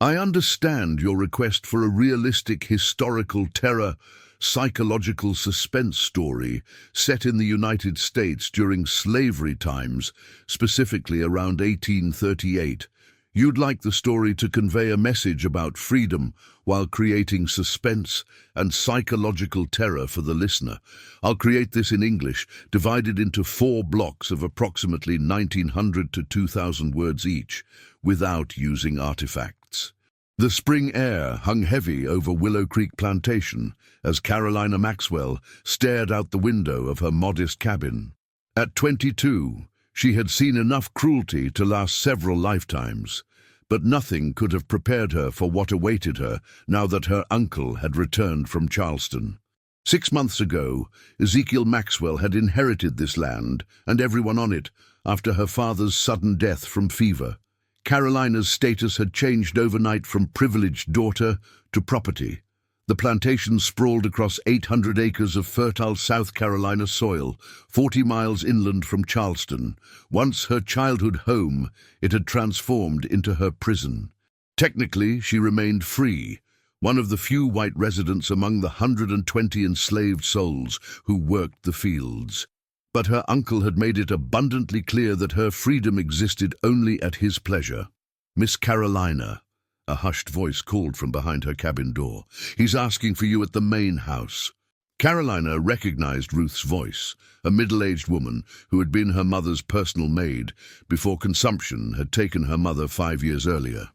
I understand your request for a realistic historical terror psychological suspense story set in the United States during slavery times, specifically around 1838. You'd like the story to convey a message about freedom while creating suspense and psychological terror for the listener. I'll create this in English, divided into 4 blocks of approximately 1,900 to 2,000 words each, without using artifacts. The spring air hung heavy over Willow Creek Plantation as Carolina Maxwell stared out the window of her modest cabin. At 22, she had seen enough cruelty to last several lifetimes, but nothing could have prepared her for what awaited her now that her uncle had returned from Charleston. 6 months ago, Ezekiel Maxwell had inherited this land and everyone on it after her father's sudden death from fever. Carolina's status had changed overnight from privileged daughter to property. The plantation sprawled across 800 acres of fertile South Carolina soil, 40 miles inland from Charleston. Once her childhood home, it had transformed into her prison. Technically, she remained free, one of the few white residents among the 120 enslaved souls who worked the fields. But her uncle had made it abundantly clear that her freedom existed only at his pleasure. "Miss Carolina," a hushed voice called from behind her cabin door. "He's asking for you at the main house." Carolina recognized Ruth's voice, a middle-aged woman who had been her mother's personal maid before consumption had taken her mother 5 years earlier.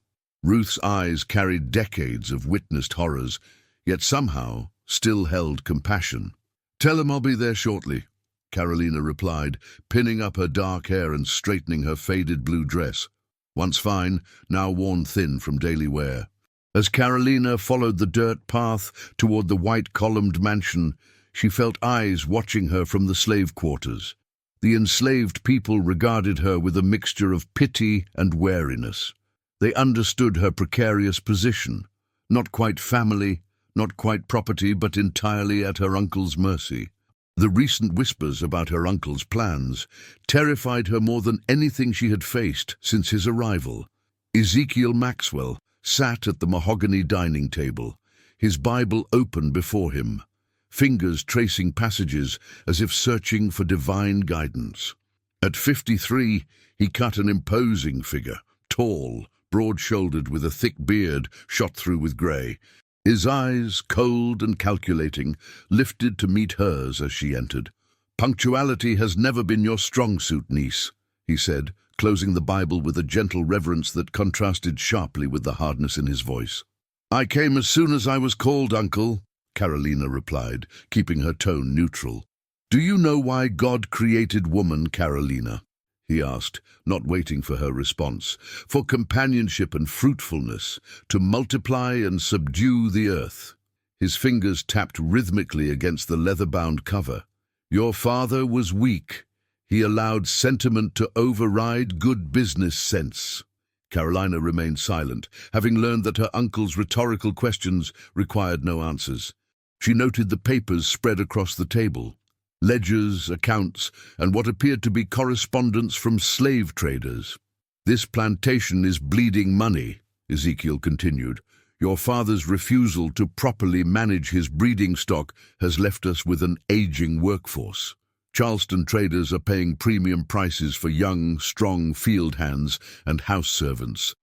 Ruth's eyes carried decades of witnessed horrors, yet somehow still held compassion. "Tell him I'll be there shortly," Carolina replied, pinning up her dark hair and straightening her faded blue dress, once fine, now worn thin from daily wear. As Carolina followed the dirt path toward the white-columned mansion, she felt eyes watching her from the slave quarters. The enslaved people regarded her with a mixture of pity and wariness. They understood her precarious position, not quite family, not quite property, but entirely at her uncle's mercy. The recent whispers about her uncle's plans terrified her more than anything she had faced since his arrival. Ezekiel Maxwell sat at the mahogany dining table, his Bible open before him, fingers tracing passages as if searching for divine guidance. At 53, he cut an imposing figure, tall, broad-shouldered with a thick beard shot through with grey. His eyes, cold and calculating, lifted to meet hers as she entered. "Punctuality has never been your strong suit, niece," he said, closing the Bible with a gentle reverence that contrasted sharply with the hardness in his voice. "I came as soon as I was called, Uncle," Carolina replied, keeping her tone neutral. "Do you know why God created woman, Carolina?" he asked, not waiting for her response. "For companionship and fruitfulness, to multiply and subdue the earth." His fingers tapped rhythmically against the leather-bound cover. "Your father was weak. He allowed sentiment to override good business sense." Carolina remained silent, having learned that her uncle's rhetorical questions required no answers. She noted the papers spread across the table. Ledgers, accounts, and what appeared to be correspondence from slave traders. "This plantation is bleeding money," Ezekiel continued. "Your father's refusal to properly manage his breeding stock has left us with an aging workforce. Charleston traders are paying premium prices for young, strong field hands and house servants."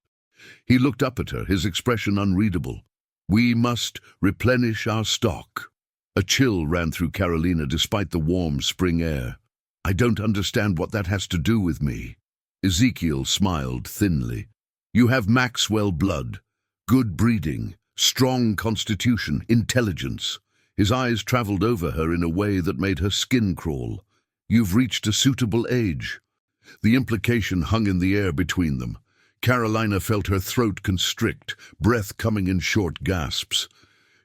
He looked up at her, his expression unreadable. "We must replenish our stock." A chill ran through Carolina despite the warm spring air. "I don't understand what that has to do with me." Ezekiel smiled thinly. "You have Maxwell blood, good breeding, strong constitution, intelligence." His eyes traveled over her in a way that made her skin crawl. "You've reached a suitable age." The implication hung in the air between them. Carolina felt her throat constrict, breath coming in short gasps.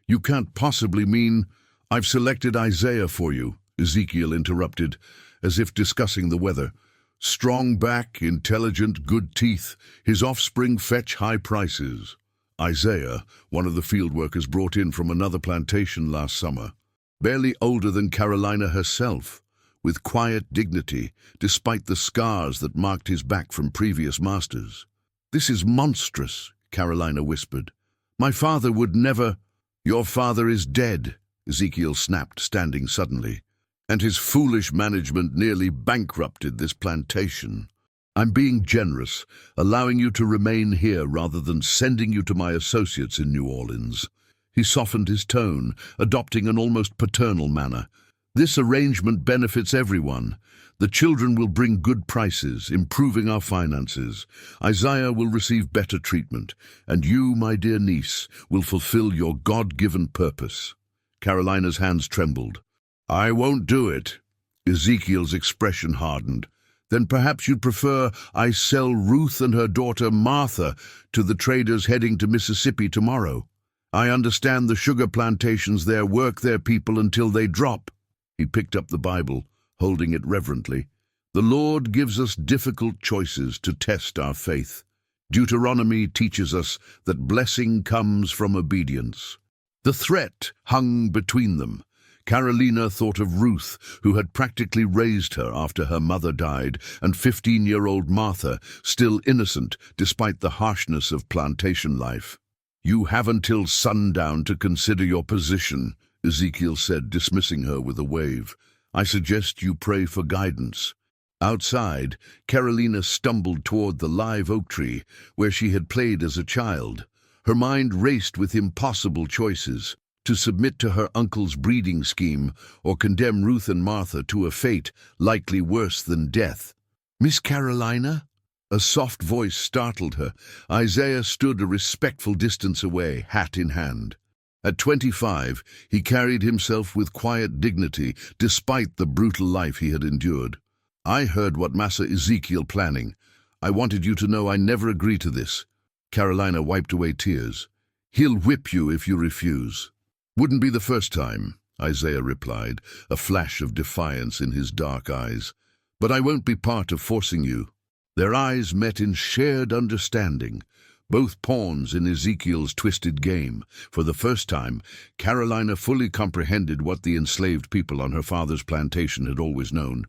"You can't possibly mean—" "I've selected Isaiah for you," Ezekiel interrupted, as if discussing the weather. "Strong back, intelligent, good teeth. His offspring fetch high prices." Isaiah, one of the field workers brought in from another plantation last summer. Barely older than Carolina herself, with quiet dignity, despite the scars that marked his back from previous masters. "This is monstrous," Carolina whispered. "My father would never—" "Your father is dead," Ezekiel snapped, standing suddenly. "And his foolish management nearly bankrupted this plantation. I'm being generous, allowing you to remain here rather than sending you to my associates in New Orleans." He softened his tone, adopting an almost paternal manner. "This arrangement benefits everyone. The children will bring good prices, improving our finances. Isaiah will receive better treatment, and you, my dear niece, will fulfill your God-given purpose." Carolina's hands trembled. "I won't do it." Ezekiel's expression hardened. "Then perhaps you'd prefer I sell Ruth and her daughter Martha to the traders heading to Mississippi tomorrow. I understand the sugar plantations there work their people until they drop." He picked up the Bible, holding it reverently. "The Lord gives us difficult choices to test our faith. Deuteronomy teaches us that blessing comes from obedience." The threat hung between them. Carolina thought of Ruth, who had practically raised her after her mother died, and 15-year-old Martha, still innocent despite the harshness of plantation life. "You have until sundown to consider your position," Ezekiel said, dismissing her with a wave. "I suggest you pray for guidance." Outside, Carolina stumbled toward the live oak tree where she had played as a child. Her mind raced with impossible choices: to submit to her uncle's breeding scheme or condemn Ruth and Martha to a fate likely worse than death. "Miss Carolina?" A soft voice startled her. Isaiah stood a respectful distance away, hat in hand. At 25, he carried himself with quiet dignity, despite the brutal life he had endured. "I heard what Massa Ezekiel planning. I wanted you to know I never agree to this." Carolina wiped away tears. "He'll whip you if you refuse." "Wouldn't be the first time," Isaiah replied, a flash of defiance in his dark eyes. "But I won't be part of forcing you." Their eyes met in shared understanding, both pawns in Ezekiel's twisted game. For the first time, Carolina fully comprehended what the enslaved people on her father's plantation had always known: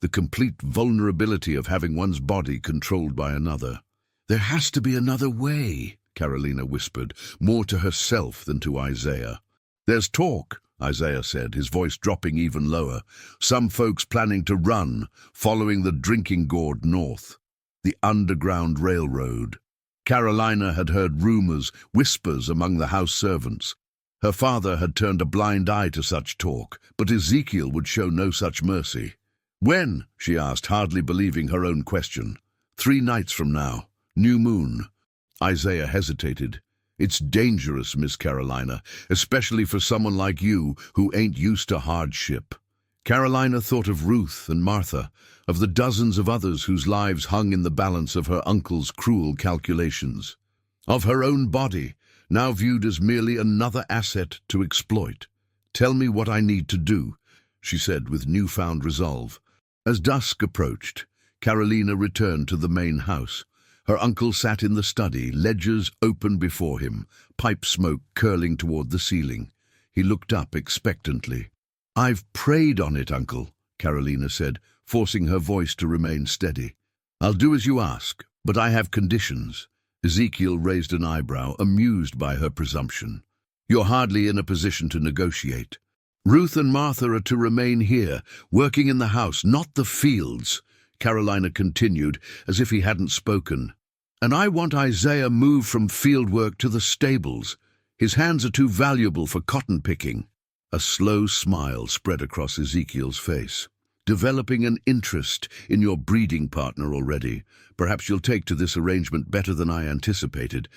the complete vulnerability of having one's body controlled by another. "There has to be another way," Carolina whispered, more to herself than to Isaiah. "There's talk," Isaiah said, his voice dropping even lower. "Some folks planning to run, following the drinking gourd north. The Underground Railroad." Carolina had heard rumors, whispers among the house servants. Her father had turned a blind eye to such talk, but Ezekiel would show no such mercy. "When?" she asked, hardly believing her own question. 3 nights from now. New moon." Isaiah hesitated. "It's dangerous, Miss Carolina, especially for someone like you who ain't used to hardship." Carolina thought of Ruth and Martha, of the dozens of others whose lives hung in the balance of her uncle's cruel calculations, of her own body, now viewed as merely another asset to exploit. "Tell me what I need to do," she said with newfound resolve. As dusk approached, Carolina returned to the main house. Her uncle sat in the study, ledgers open before him, pipe smoke curling toward the ceiling. He looked up expectantly. "I've prayed on it, Uncle," Carolina said, forcing her voice to remain steady. "I'll do as you ask, but I have conditions." Ezekiel raised an eyebrow, amused by her presumption. "You're hardly in a position to negotiate. Ruth and Martha are to remain here, working in the house, not the fields," Carolina continued, as if he hadn't spoken. "And I want Isaiah moved from field work to the stables. His hands are too valuable for cotton picking." A slow smile spread across Ezekiel's face. "Developing an interest in your breeding partner already. Perhaps you'll take to this arrangement better than I anticipated."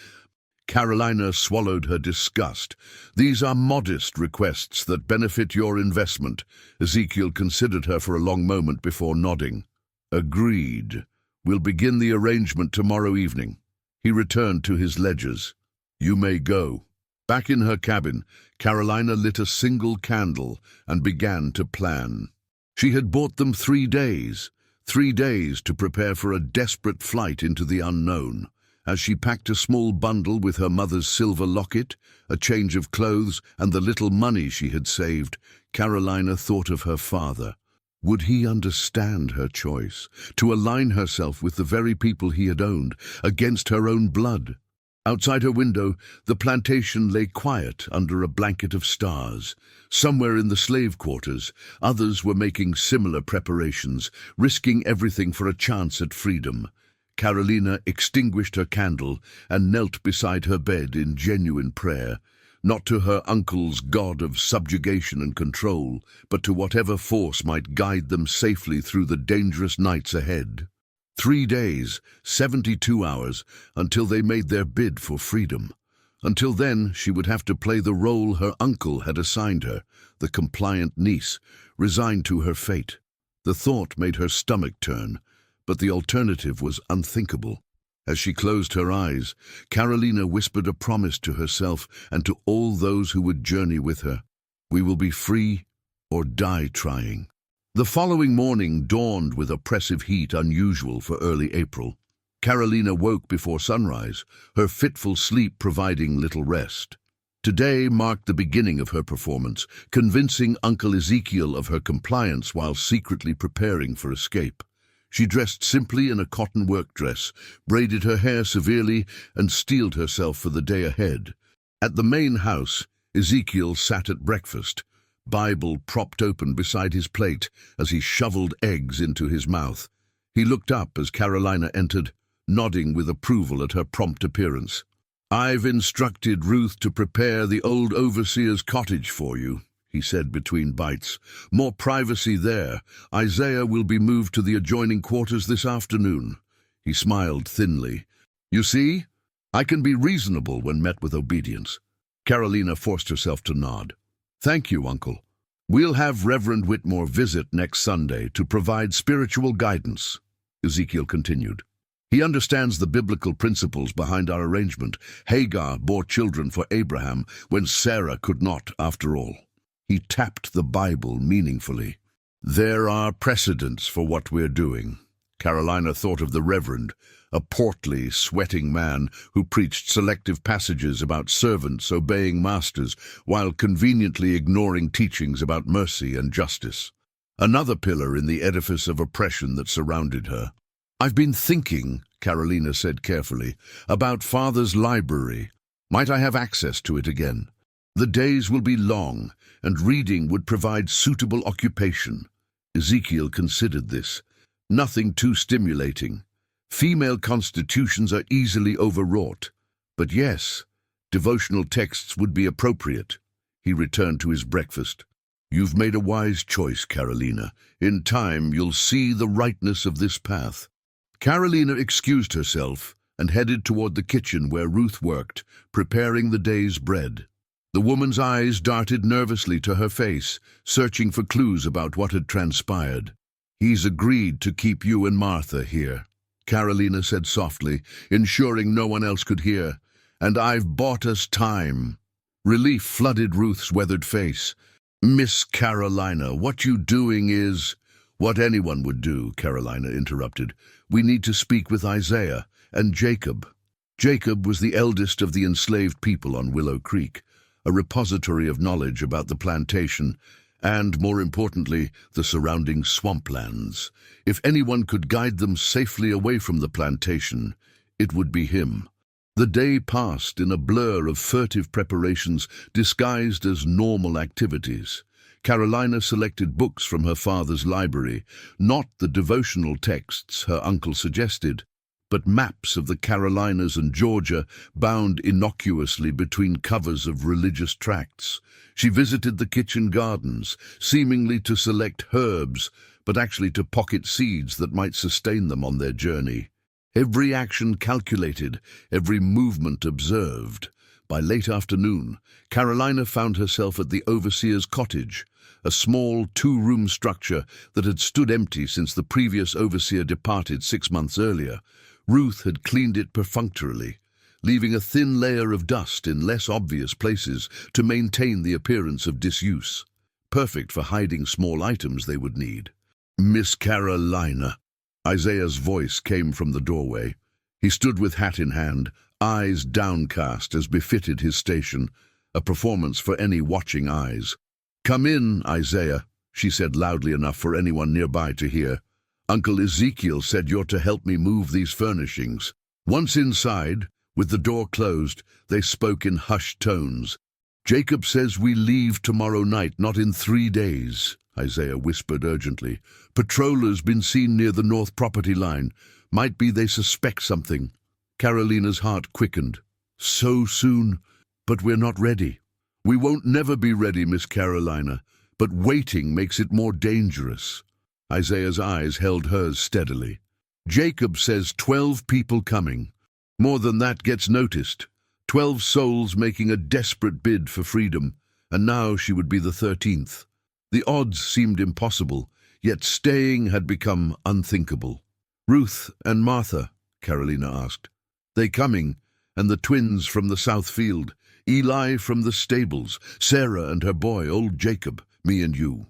Carolina swallowed her disgust. "These are modest requests that benefit your investment." Ezekiel considered her for a long moment before nodding. "Agreed. We'll begin the arrangement tomorrow evening." He returned to his ledgers. "You may go." Back in her cabin, Carolina lit a single candle and began to plan. She had bought them 3 days. 3 days to prepare for a desperate flight into the unknown. As she packed a small bundle with her mother's silver locket, a change of clothes, and the little money she had saved, Carolina thought of her father. Would he understand her choice, to align herself with the very people he had owned, against her own blood? Outside her window, the plantation lay quiet under a blanket of stars. Somewhere in the slave quarters, others were making similar preparations, risking everything for a chance at freedom. Carolina extinguished her candle and knelt beside her bed in genuine prayer, not to her uncle's god of subjugation and control, but to whatever force might guide them safely through the dangerous nights ahead. 3 days, 72 hours, until they made their bid for freedom. Until then, she would have to play the role her uncle had assigned her, the compliant niece, resigned to her fate. The thought made her stomach turn, but the alternative was unthinkable. As she closed her eyes, Carolina whispered a promise to herself and to all those who would journey with her. "We will be free or die trying." The following morning dawned with oppressive heat unusual for early April. Carolina woke before sunrise, her fitful sleep providing little rest. Today marked the beginning of her performance, convincing Uncle Ezekiel of her compliance while secretly preparing for escape. She dressed simply in a cotton work dress, braided her hair severely, and steeled herself for the day ahead. At the main house, Ezekiel sat at breakfast, Bible propped open beside his plate as he shoveled eggs into his mouth. He looked up as Carolina entered, nodding with approval at her prompt appearance. "I've instructed Ruth to prepare the old overseer's cottage for you," he said between bites. "More privacy there. Isaiah will be moved to the adjoining quarters this afternoon." He smiled thinly. "You see, I can be reasonable when met with obedience." Carolina forced herself to nod. "Thank you, Uncle. We'll have Reverend Whitmore visit next Sunday to provide spiritual guidance," Ezekiel continued. "He understands the biblical principles behind our arrangement. Hagar bore children for Abraham when Sarah could not, after all." He tapped the Bible meaningfully. "There are precedents for what we're doing." Carolina thought of the Reverend, a portly, sweating man who preached selective passages about servants obeying masters while conveniently ignoring teachings about mercy and justice. Another pillar in the edifice of oppression that surrounded her. "I've been thinking," Carolina said carefully, "about Father's library. Might I have access to it again? The days will be long, and reading would provide suitable occupation." Ezekiel considered this. Nothing too stimulating. Female constitutions are easily overwrought. But yes, devotional texts would be appropriate. He returned to his breakfast. "You've made a wise choice, Carolina. In time, you'll see the rightness of this path." Carolina excused herself and headed toward the kitchen where Ruth worked, preparing the day's bread. The woman's eyes darted nervously to her face, searching for clues about what had transpired. "He's agreed to keep you and Martha here," Carolina said softly, ensuring no one else could hear. "And I've bought us time." Relief flooded Ruth's weathered face. "Miss Carolina, what you doing is—" "What anyone would do," Carolina interrupted. "We need to speak with Isaiah and Jacob." Jacob was the eldest of the enslaved people on Willow Creek, a repository of knowledge about the plantation and, more importantly, the surrounding swamplands. If anyone could guide them safely away from the plantation, it would be him. The day passed in a blur of furtive preparations disguised as normal activities. Carolina selected books from her father's library, not the devotional texts her uncle suggested, but maps of the Carolinas and Georgia bound innocuously between covers of religious tracts. She visited the kitchen gardens, seemingly to select herbs, but actually to pocket seeds that might sustain them on their journey. Every action calculated, every movement observed. By late afternoon, Carolina found herself at the overseer's cottage, a small two-room structure that had stood empty since the previous overseer departed 6 months earlier. Ruth had cleaned it perfunctorily, leaving a thin layer of dust in less obvious places to maintain the appearance of disuse. Perfect for hiding small items they would need. "Miss Carolina." Isaiah's voice came from the doorway. He stood with hat in hand, eyes downcast as befitted his station, a performance for any watching eyes. "Come in, Isaiah," she said loudly enough for anyone nearby to hear. "Uncle Ezekiel said you're to help me move these furnishings. Once inside, With the door closed, they spoke in hushed tones. "Jacob says we leave tomorrow night, not in 3 days," Isaiah whispered urgently. "Patrollers been seen near the north property line. Might be they suspect something." Carolina's heart quickened. "So soon? But we're not ready." "We won't never be ready, Miss Carolina, but waiting makes it more dangerous." Isaiah's eyes held hers steadily. "Jacob says 12 people coming. More than that gets noticed. 12 souls making a desperate bid for freedom, and now she would be the 13th. The odds seemed impossible, yet staying had become unthinkable. "Ruth and Martha?" Carolina asked. "They coming, and the twins from the south field, Eli from the stables, Sarah and her boy, old Jacob, me and you."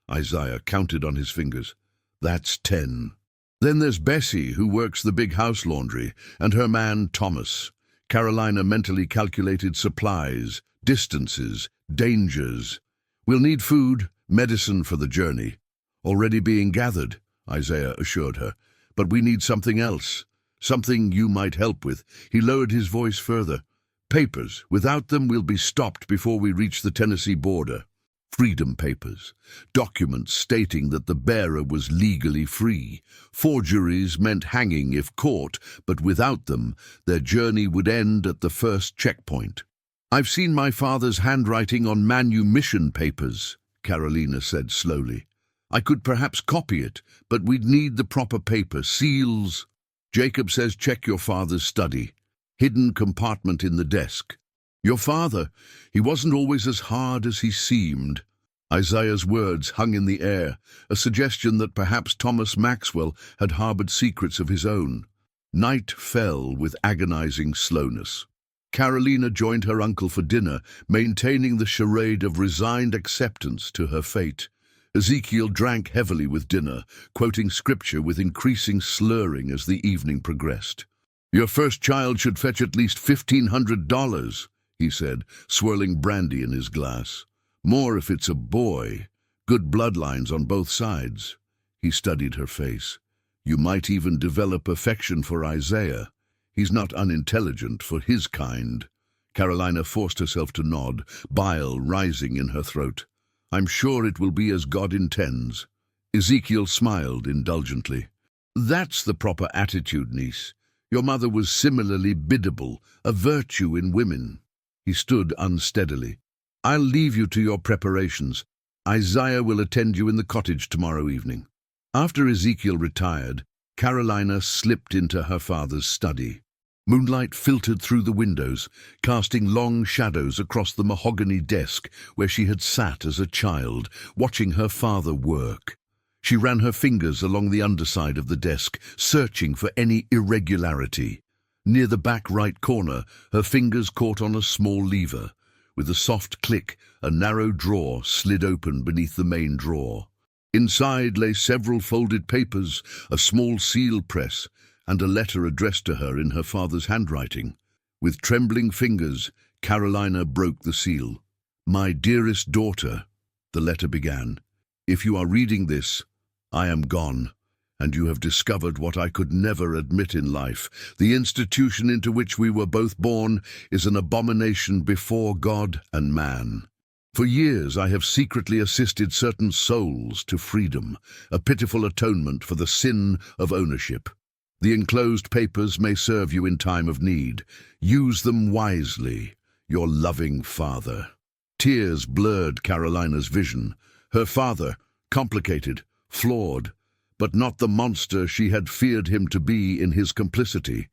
Isaiah counted on his fingers. "That's 10. Then there's Bessie, who works the big house laundry, and her man Thomas." Carolina mentally calculated supplies, distances, dangers. "We'll need food, medicine for the journey." "Already being gathered," Isaiah assured her. "But we need something else. Something you might help with." He lowered his voice further. "Papers. Without them we'll be stopped before we reach the Tennessee border. Freedom papers. Documents stating that the bearer was legally free. Forgeries meant hanging if caught, but without them, their journey would end at the first checkpoint." "I've seen my father's handwriting on manumission papers," Carolina said slowly. "I could perhaps copy it, but we'd need the proper paper, seals." "Jacob says check your father's study. Hidden compartment in the desk. Your father, he wasn't always as hard as he seemed." Isaiah's words hung in the air, a suggestion that perhaps Thomas Maxwell had harbored secrets of his own. Night fell with agonizing slowness. Carolina joined her uncle for dinner, maintaining the charade of resigned acceptance to her fate. Ezekiel drank heavily with dinner, quoting scripture with increasing slurring as the evening progressed. "Your first child should fetch at least $1,500, he said, swirling brandy in his glass. "More if it's a boy. Good bloodlines on both sides." He studied her face. "You might even develop affection for Isaiah. He's not unintelligent for his kind." Carolina forced herself to nod, bile rising in her throat. "I'm sure it will be as God intends." Ezekiel smiled indulgently. "That's the proper attitude, niece. Your mother was similarly biddable, a virtue in women." He stood unsteadily. "I'll leave you to your preparations. Isaiah will attend you in the cottage tomorrow evening." After Ezekiel retired, Carolina slipped into her father's study. Moonlight filtered through the windows, casting long shadows across the mahogany desk where she had sat as a child, watching her father work. She ran her fingers along the underside of the desk, searching for any irregularity. Near the back right corner, her fingers caught on a small lever. With a soft click, a narrow drawer slid open beneath the main drawer. Inside lay several folded papers, a small seal press, and a letter addressed to her in her father's handwriting. With trembling fingers, Carolina broke the seal. "My dearest daughter," the letter began, "if you are reading this, I am gone, and you have discovered what I could never admit in life. The institution into which we were both born is an abomination before God and man. For years I have secretly assisted certain souls to freedom, a pitiful atonement for the sin of ownership. The enclosed papers may serve you in time of need. Use them wisely. Your loving father." Tears blurred Carolina's vision. Her father, complicated, flawed, but not the monster she had feared him to be in his complicity.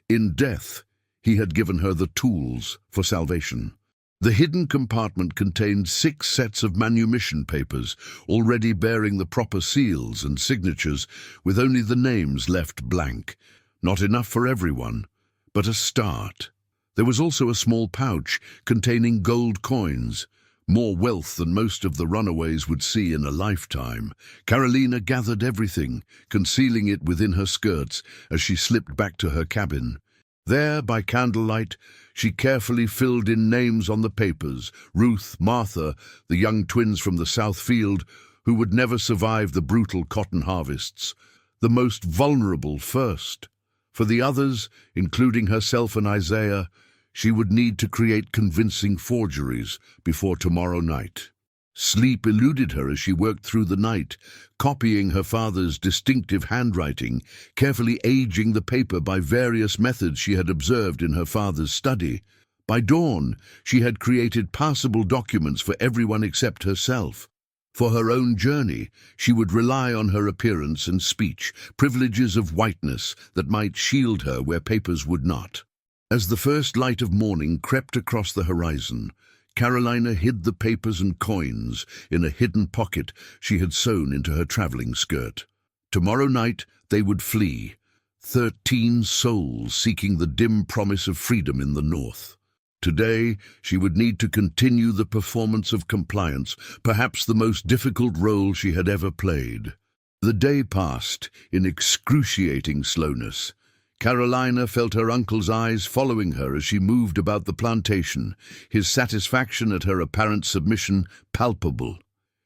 In death, he had given her the tools for salvation. The hidden compartment contained 6 sets of manumission papers, already bearing the proper seals and signatures, with only the names left blank. Not enough for everyone, but a start. There was also a small pouch containing gold coins, more wealth than most of the runaways would see in a lifetime. Carolina gathered everything, concealing it within her skirts as she slipped back to her cabin. There, by candlelight, she carefully filled in names on the papers: Ruth, Martha, the young twins from the South Field, who would never survive the brutal cotton harvests. The most vulnerable first. For the others, including herself and Isaiah, she would need to create convincing forgeries before tomorrow night. Sleep eluded her as she worked through the night, copying her father's distinctive handwriting, carefully aging the paper by various methods she had observed in her father's study. By dawn, she had created passable documents for everyone except herself. For her own journey, she would rely on her appearance and speech, privileges of whiteness that might shield her where papers would not. As the first light of morning crept across the horizon, Carolina hid the papers and coins in a hidden pocket she had sewn into her traveling skirt. Tomorrow night they would flee, 13 souls seeking the dim promise of freedom in the north. Today, she would need to continue the performance of compliance, perhaps the most difficult role she had ever played. The day passed in excruciating slowness. Carolina felt her uncle's eyes following her as she moved about the plantation, his satisfaction at her apparent submission palpable.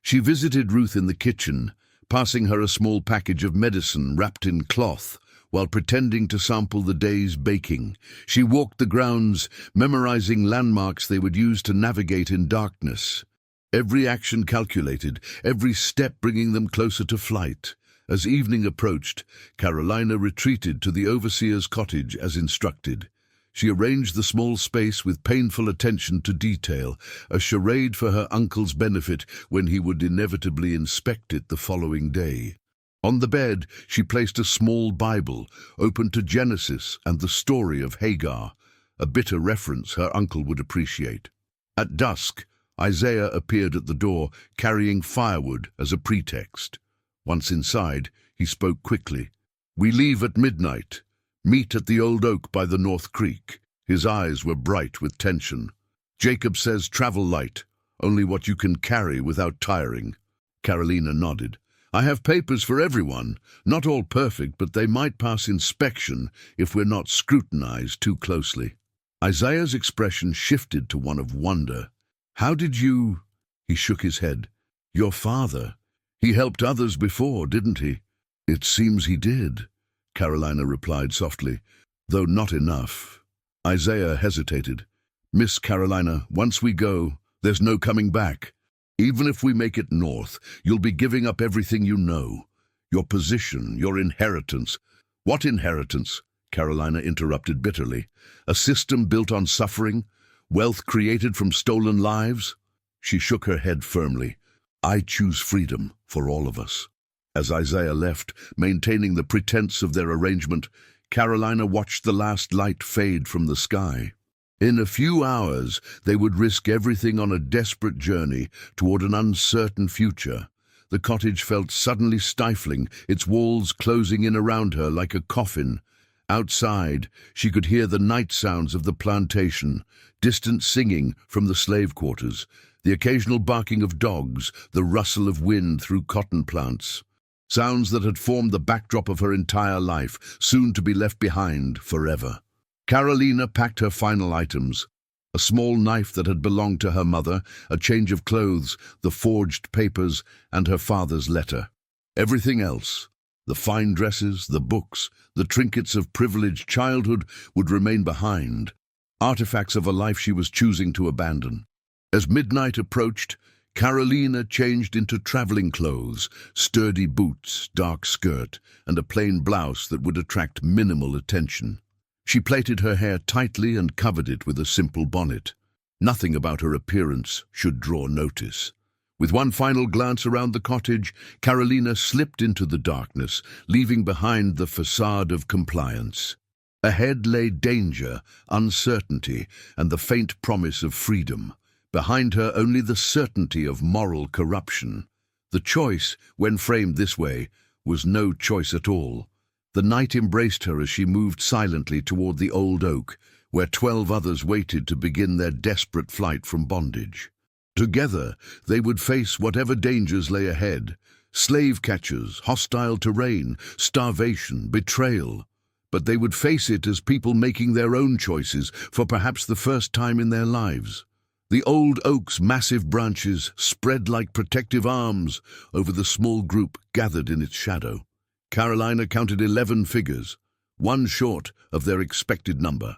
She visited Ruth in the kitchen, passing her a small package of medicine wrapped in cloth, while pretending to sample the day's baking. She walked the grounds, memorizing landmarks they would use to navigate in darkness. Every action calculated, every step bringing them closer to flight. As evening approached, Carolina retreated to the overseer's cottage as instructed. She arranged the small space with painful attention to detail, a charade for her uncle's benefit when he would inevitably inspect it the following day. On the bed, she placed a small Bible, open to Genesis and the story of Hagar, a bitter reference her uncle would appreciate. At dusk, Isaiah appeared at the door, carrying firewood as a pretext. Once inside, he spoke quickly. "We leave at midnight. Meet at the old oak by the North Creek." His eyes were bright with tension. "Jacob says travel light, only what you can carry without tiring." Carolina nodded. "I have papers for everyone, not all perfect, but they might pass inspection if we're not scrutinized too closely." Isaiah's expression shifted to one of wonder. "How did you—" He shook his head. "Your father. He helped others before, didn't he?" "It seems he did," Carolina replied softly, "though not enough." Isaiah hesitated. "Miss Carolina, once we go, there's no coming back. Even if we make it north, you'll be giving up everything you know. Your position, your inheritance." "What inheritance?" Carolina interrupted bitterly. "A system built on suffering? Wealth created from stolen lives?" She shook her head firmly. "I choose freedom for all of us." As Isaiah left, maintaining the pretense of their arrangement, Carolina watched the last light fade from the sky. In a few hours, they would risk everything on a desperate journey toward an uncertain future. The cottage felt suddenly stifling, its walls closing in around her like a coffin. Outside, she could hear the night sounds of the plantation, distant singing from the slave quarters, the occasional barking of dogs, the rustle of wind through cotton plants. Sounds that had formed the backdrop of her entire life, soon to be left behind forever. Carolina packed her final items: a small knife that had belonged to her mother, a change of clothes, the forged papers, and her father's letter. Everything else, the fine dresses, the books, the trinkets of privileged childhood, would remain behind, artifacts of a life she was choosing to abandon. As midnight approached, Carolina changed into traveling clothes, sturdy boots, dark skirt, and a plain blouse that would attract minimal attention. She plaited her hair tightly and covered it with a simple bonnet. Nothing about her appearance should draw notice. With one final glance around the cottage, Carolina slipped into the darkness, leaving behind the facade of compliance. Ahead lay danger, uncertainty, and the faint promise of freedom. Behind her only the certainty of moral corruption. The choice, when framed this way, was no choice at all. The night embraced her as she moved silently toward the old oak, where 12 others waited to begin their desperate flight from bondage. Together, they would face whatever dangers lay ahead: slave catchers, hostile terrain, starvation, betrayal. But they would face it as people making their own choices for perhaps the first time in their lives. The old oak's massive branches spread like protective arms over the small group gathered in its shadow. Carolina counted 11 figures, one short of their expected number.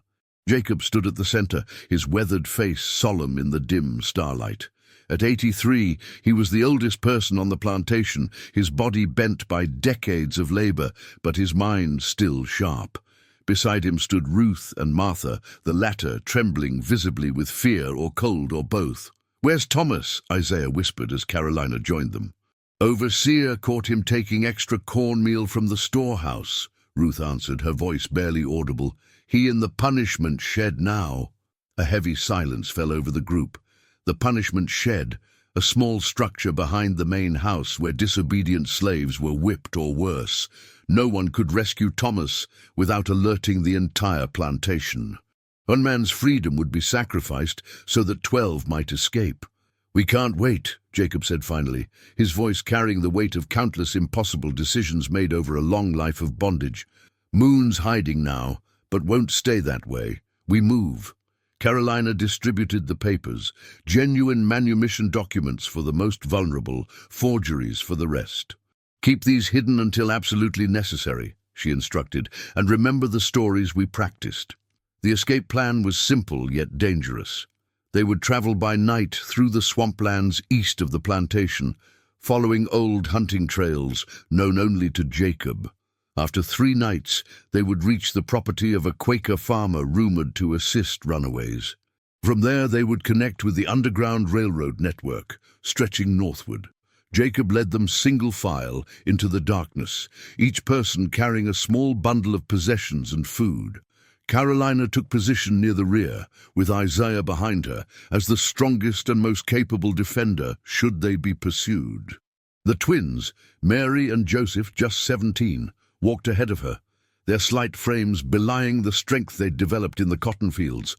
Jacob stood at the center, his weathered face solemn in the dim starlight. At 83, he was the oldest person on the plantation, his body bent by decades of labor, but his mind still sharp. Beside him stood Ruth and Martha, the latter trembling visibly with fear or cold or both. "Where's Thomas?" Isaiah whispered as Carolina joined them. "Overseer caught him taking extra cornmeal from the storehouse," Ruth answered, her voice barely audible. "He in the punishment shed now." A heavy silence fell over the group. The punishment shed, a small structure behind the main house where disobedient slaves were whipped or worse. No one could rescue Thomas without alerting the entire plantation. One man's freedom would be sacrificed so that 12 might escape. "We can't wait," Jacob said finally, his voice carrying the weight of countless impossible decisions made over a long life of bondage. "Moon's hiding now, but won't stay that way. We move." Carolina distributed the papers, genuine manumission documents for the most vulnerable, forgeries for the rest. "Keep these hidden until absolutely necessary," she instructed, "and remember the stories we practiced." The escape plan was simple yet dangerous. They would travel by night through the swamplands east of the plantation, following old hunting trails known only to Jacob. After 3 nights, they would reach the property of a Quaker farmer rumored to assist runaways. From there, they would connect with the Underground Railroad network, stretching northward. Jacob led them single file into the darkness, each person carrying a small bundle of possessions and food. Carolina took position near the rear, with Isaiah behind her, as the strongest and most capable defender should they be pursued. The twins, Mary and Joseph, just 17, walked ahead of her, their slight frames belying the strength they'd developed in the cotton fields.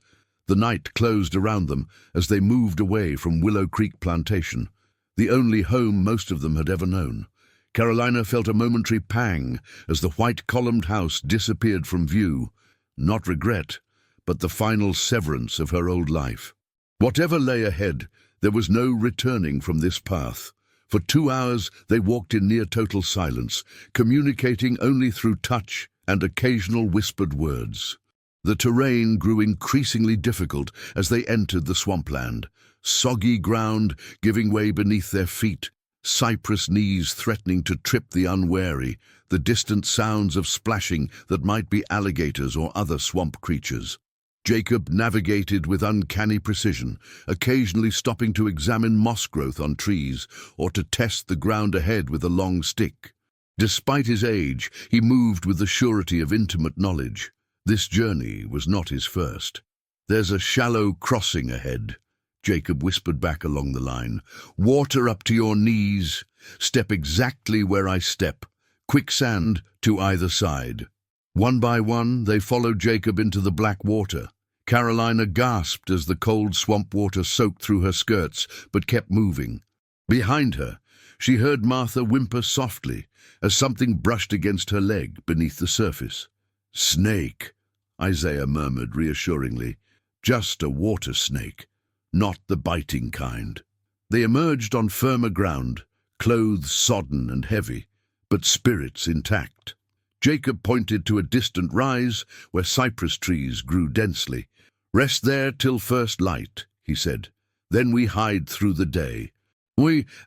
The night closed around them as they moved away from Willow Creek Plantation, the only home most of them had ever known. Carolina felt a momentary pang as the white-columned house disappeared from view. Not regret, but the final severance of her old life. Whatever lay ahead, there was no returning from this path. For 2 hours they walked in near-total silence, communicating only through touch and occasional whispered words. The terrain grew increasingly difficult as they entered the swampland, soggy ground giving way beneath their feet, cypress knees threatening to trip the unwary, the distant sounds of splashing that might be alligators or other swamp creatures. Jacob navigated with uncanny precision, occasionally stopping to examine moss growth on trees or to test the ground ahead with a long stick. Despite his age, he moved with the surety of intimate knowledge. This journey was not his first. "There's a shallow crossing ahead," Jacob whispered back along the line. "Water up to your knees. Step exactly where I step. Quicksand to either side." One by one, they followed Jacob into the black water. Carolina gasped as the cold swamp water soaked through her skirts, but kept moving. Behind her, she heard Martha whimper softly as something brushed against her leg beneath the surface. "Snake," Isaiah murmured reassuringly. "Just a water snake, not the biting kind." They emerged on firmer ground, clothes sodden and heavy, but spirits intact. Jacob pointed to a distant rise where cypress trees grew densely. "Rest there till first light," he said. "Then we hide through the day."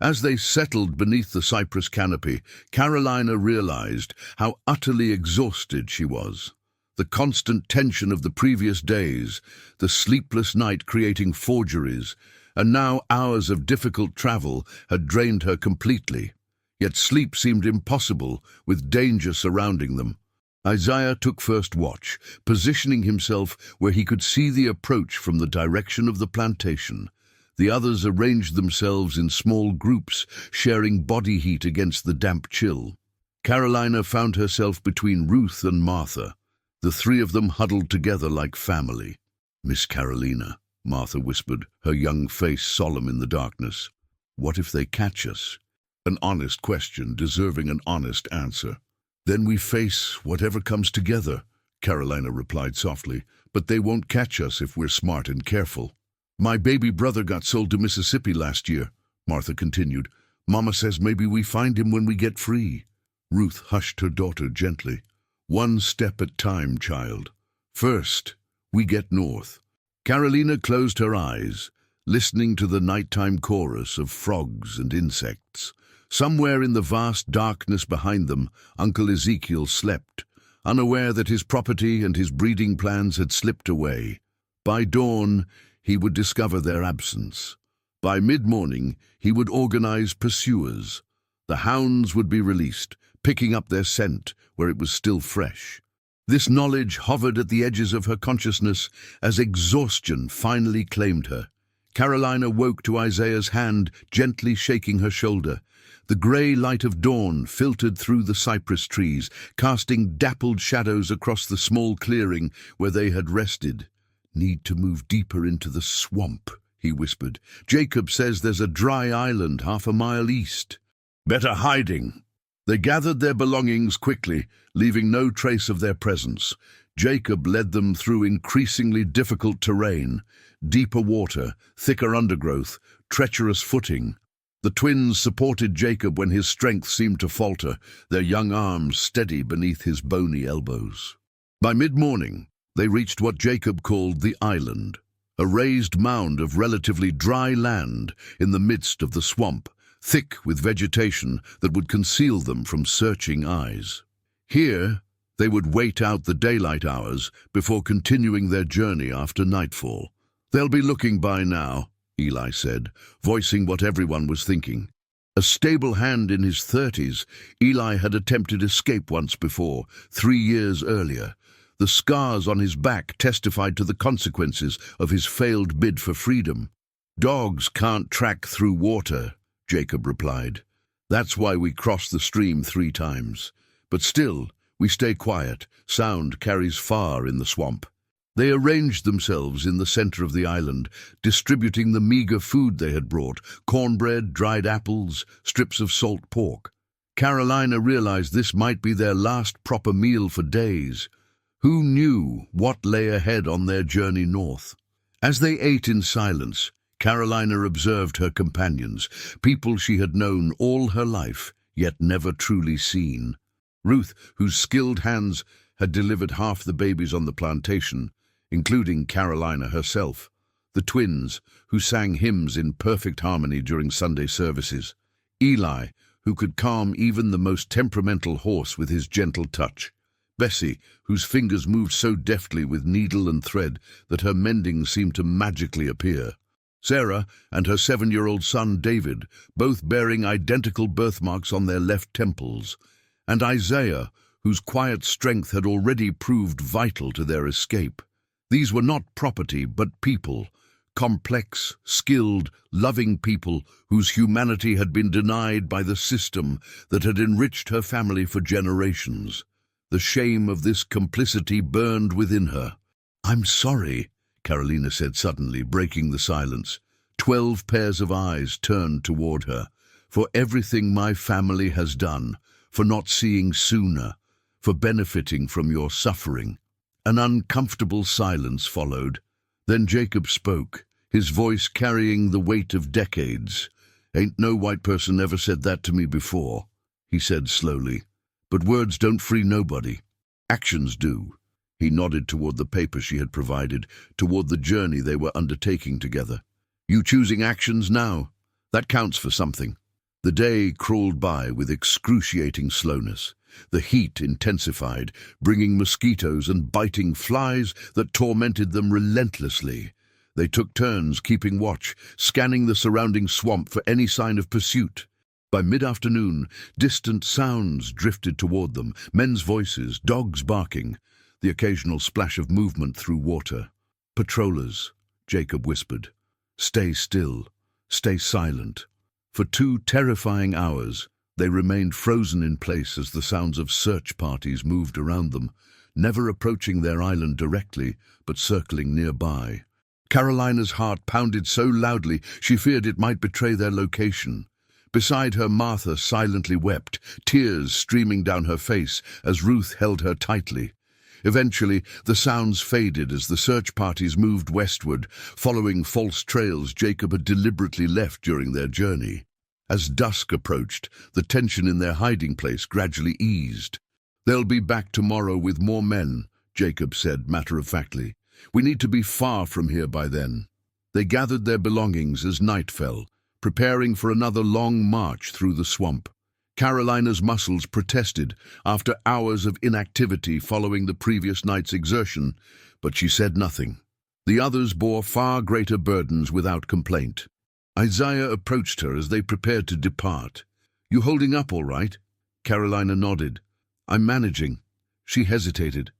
As they settled beneath the cypress canopy, Carolina realized how utterly exhausted she was. The constant tension of the previous days, the sleepless night creating forgeries, and now hours of difficult travel had drained her completely. Yet sleep seemed impossible with danger surrounding them. Isaiah took first watch, positioning himself where he could see the approach from the direction of the plantation. The others arranged themselves in small groups, sharing body heat against the damp chill. Carolina found herself between Ruth and Martha, the 3 of them huddled together like family. "Miss Carolina," Martha whispered, her young face solemn in the darkness. "What if they catch us?" An honest question deserving an honest answer. "Then we face whatever comes together," Carolina replied softly. "But they won't catch us if we're smart and careful." "My baby brother got sold to Mississippi last year," Martha continued. "Mama says maybe we find him when we get free." Ruth hushed her daughter gently. One step at time, child. First, we get north. Carolina closed her eyes, listening to the nighttime chorus of frogs and insects. Somewhere in the vast darkness behind them, Uncle Ezekiel slept, unaware that his property and his breeding plans had slipped away. By dawn, he would discover their absence. By mid-morning, he would organize pursuers. The hounds would be released, picking up their scent where it was still fresh. This knowledge hovered at the edges of her consciousness as exhaustion finally claimed her. Carolina woke to Isaiah's hand gently shaking her shoulder. The grey light of dawn filtered through the cypress trees, casting dappled shadows across the small clearing where they had rested. "Need to move deeper into the swamp," he whispered. "Jacob says there's a dry island 1/2 mile east." "Better hiding." They gathered their belongings quickly, leaving no trace of their presence. Jacob led them through increasingly difficult terrain, deeper water, thicker undergrowth, treacherous footing. The twins supported Jacob when his strength seemed to falter, their young arms steady beneath his bony elbows. By mid-morning, they reached what Jacob called the island, a raised mound of relatively dry land in the midst of the swamp, thick with vegetation that would conceal them from searching eyes. Here, they would wait out the daylight hours before continuing their journey after nightfall. "They'll be looking by now," Eli said, voicing what everyone was thinking. A stable hand in his 30s, Eli had attempted escape once before, 3 years earlier. The scars on his back testified to the consequences of his failed bid for freedom. "Dogs can't track through water," Jacob replied. "That's why we cross the stream 3 times. But still, we stay quiet. Sound carries far in the swamp." They arranged themselves in the center of the island, distributing the meager food they had brought: cornbread, dried apples, strips of salt pork. Carolina realized this might be their last proper meal for days. Who knew what lay ahead on their journey north? As they ate in silence, Carolina observed her companions, people she had known all her life, yet never truly seen. Ruth, whose skilled hands had delivered half the babies on the plantation, including Carolina herself. The twins, who sang hymns in perfect harmony during Sunday services. Eli, who could calm even the most temperamental horse with his gentle touch. Bessie, whose fingers moved so deftly with needle and thread that her mending seemed to magically appear. Sarah and her 7-year-old son David, both bearing identical birthmarks on their left temples. And Isaiah, whose quiet strength had already proved vital to their escape. These were not property, but people, complex, skilled, loving people whose humanity had been denied by the system that had enriched her family for generations. The shame of this complicity burned within her. "I'm sorry," Carolina said suddenly, breaking the silence. 12 pairs of eyes turned toward her. "For everything my family has done, for not seeing sooner, for benefiting from your suffering." An uncomfortable silence followed. Then Jacob spoke, his voice carrying the weight of decades. "Ain't no white person ever said that to me before," he said slowly. "But words don't free nobody. Actions do." He nodded toward the paper she had provided, toward the journey they were undertaking together. "You choosing actions now? That counts for something." The day crawled by with excruciating slowness. The heat intensified, bringing mosquitoes and biting flies that tormented them relentlessly. They took turns keeping watch, scanning the surrounding swamp for any sign of pursuit. By mid-afternoon, distant sounds drifted toward them, men's voices, dogs barking, the occasional splash of movement through water. "Patrollers," Jacob whispered. "Stay still. Stay silent." For 2 terrifying hours, they remained frozen in place as the sounds of search parties moved around them, never approaching their island directly, but circling nearby. Carolina's heart pounded so loudly she feared it might betray their location. Beside her, Martha silently wept, tears streaming down her face as Ruth held her tightly. Eventually, the sounds faded as the search parties moved westward, following false trails Jacob had deliberately left during their journey. As dusk approached, the tension in their hiding place gradually eased. They'll be back tomorrow with more men, Jacob said matter-of-factly. We need to be far from here by then. They gathered their belongings as night fell, preparing for another long march through the swamp. Carolina's muscles protested after hours of inactivity following the previous night's exertion, but she said nothing. The others bore far greater burdens without complaint. Isaiah approached her as they prepared to depart. "You holding up all right?" Carolina nodded. "I'm managing." She hesitated.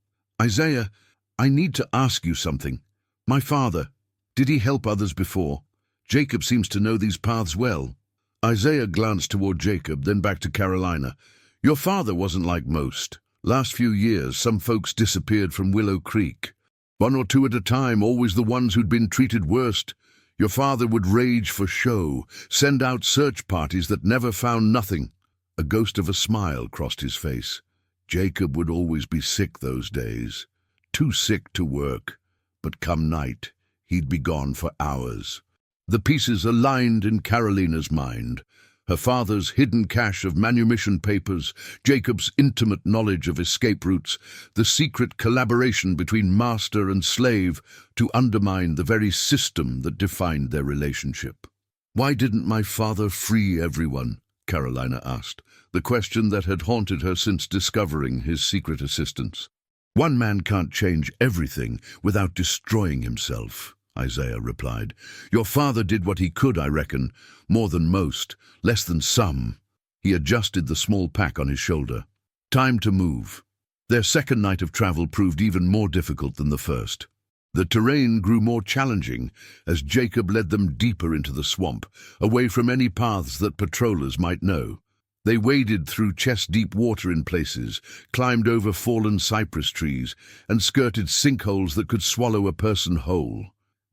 "Isaiah, I need to ask you something. My father, did he help others before? Jacob seems to know these paths well." Isaiah glanced toward Jacob, then back to Carolina. "Your father wasn't like most. Last few years, some folks disappeared from Willow Creek. 1 or 2 at a time, always the ones who'd been treated worst. Your father would rage for show, send out search parties that never found nothing." A ghost of a smile crossed his face. Jacob would always be sick those days. Too sick to work, but come night, he'd be gone for hours. The pieces aligned in Carolina's mind. Her father's hidden cache of manumission papers, Jacob's intimate knowledge of escape routes, the secret collaboration between master and slave to undermine the very system that defined their relationship. "Why didn't my father free everyone?" Carolina asked, the question that had haunted her since discovering his secret assistance. "One man can't change everything without destroying himself," Isaiah replied. "Your father did what he could, I reckon, more than most, less than some." He adjusted the small pack on his shoulder. Time to move. Their second night of travel proved even more difficult than the first. The terrain grew more challenging as Jacob led them deeper into the swamp, away from any paths that patrollers might know. They waded through chest-deep water in places, climbed over fallen cypress trees, and skirted sinkholes that could swallow a person whole.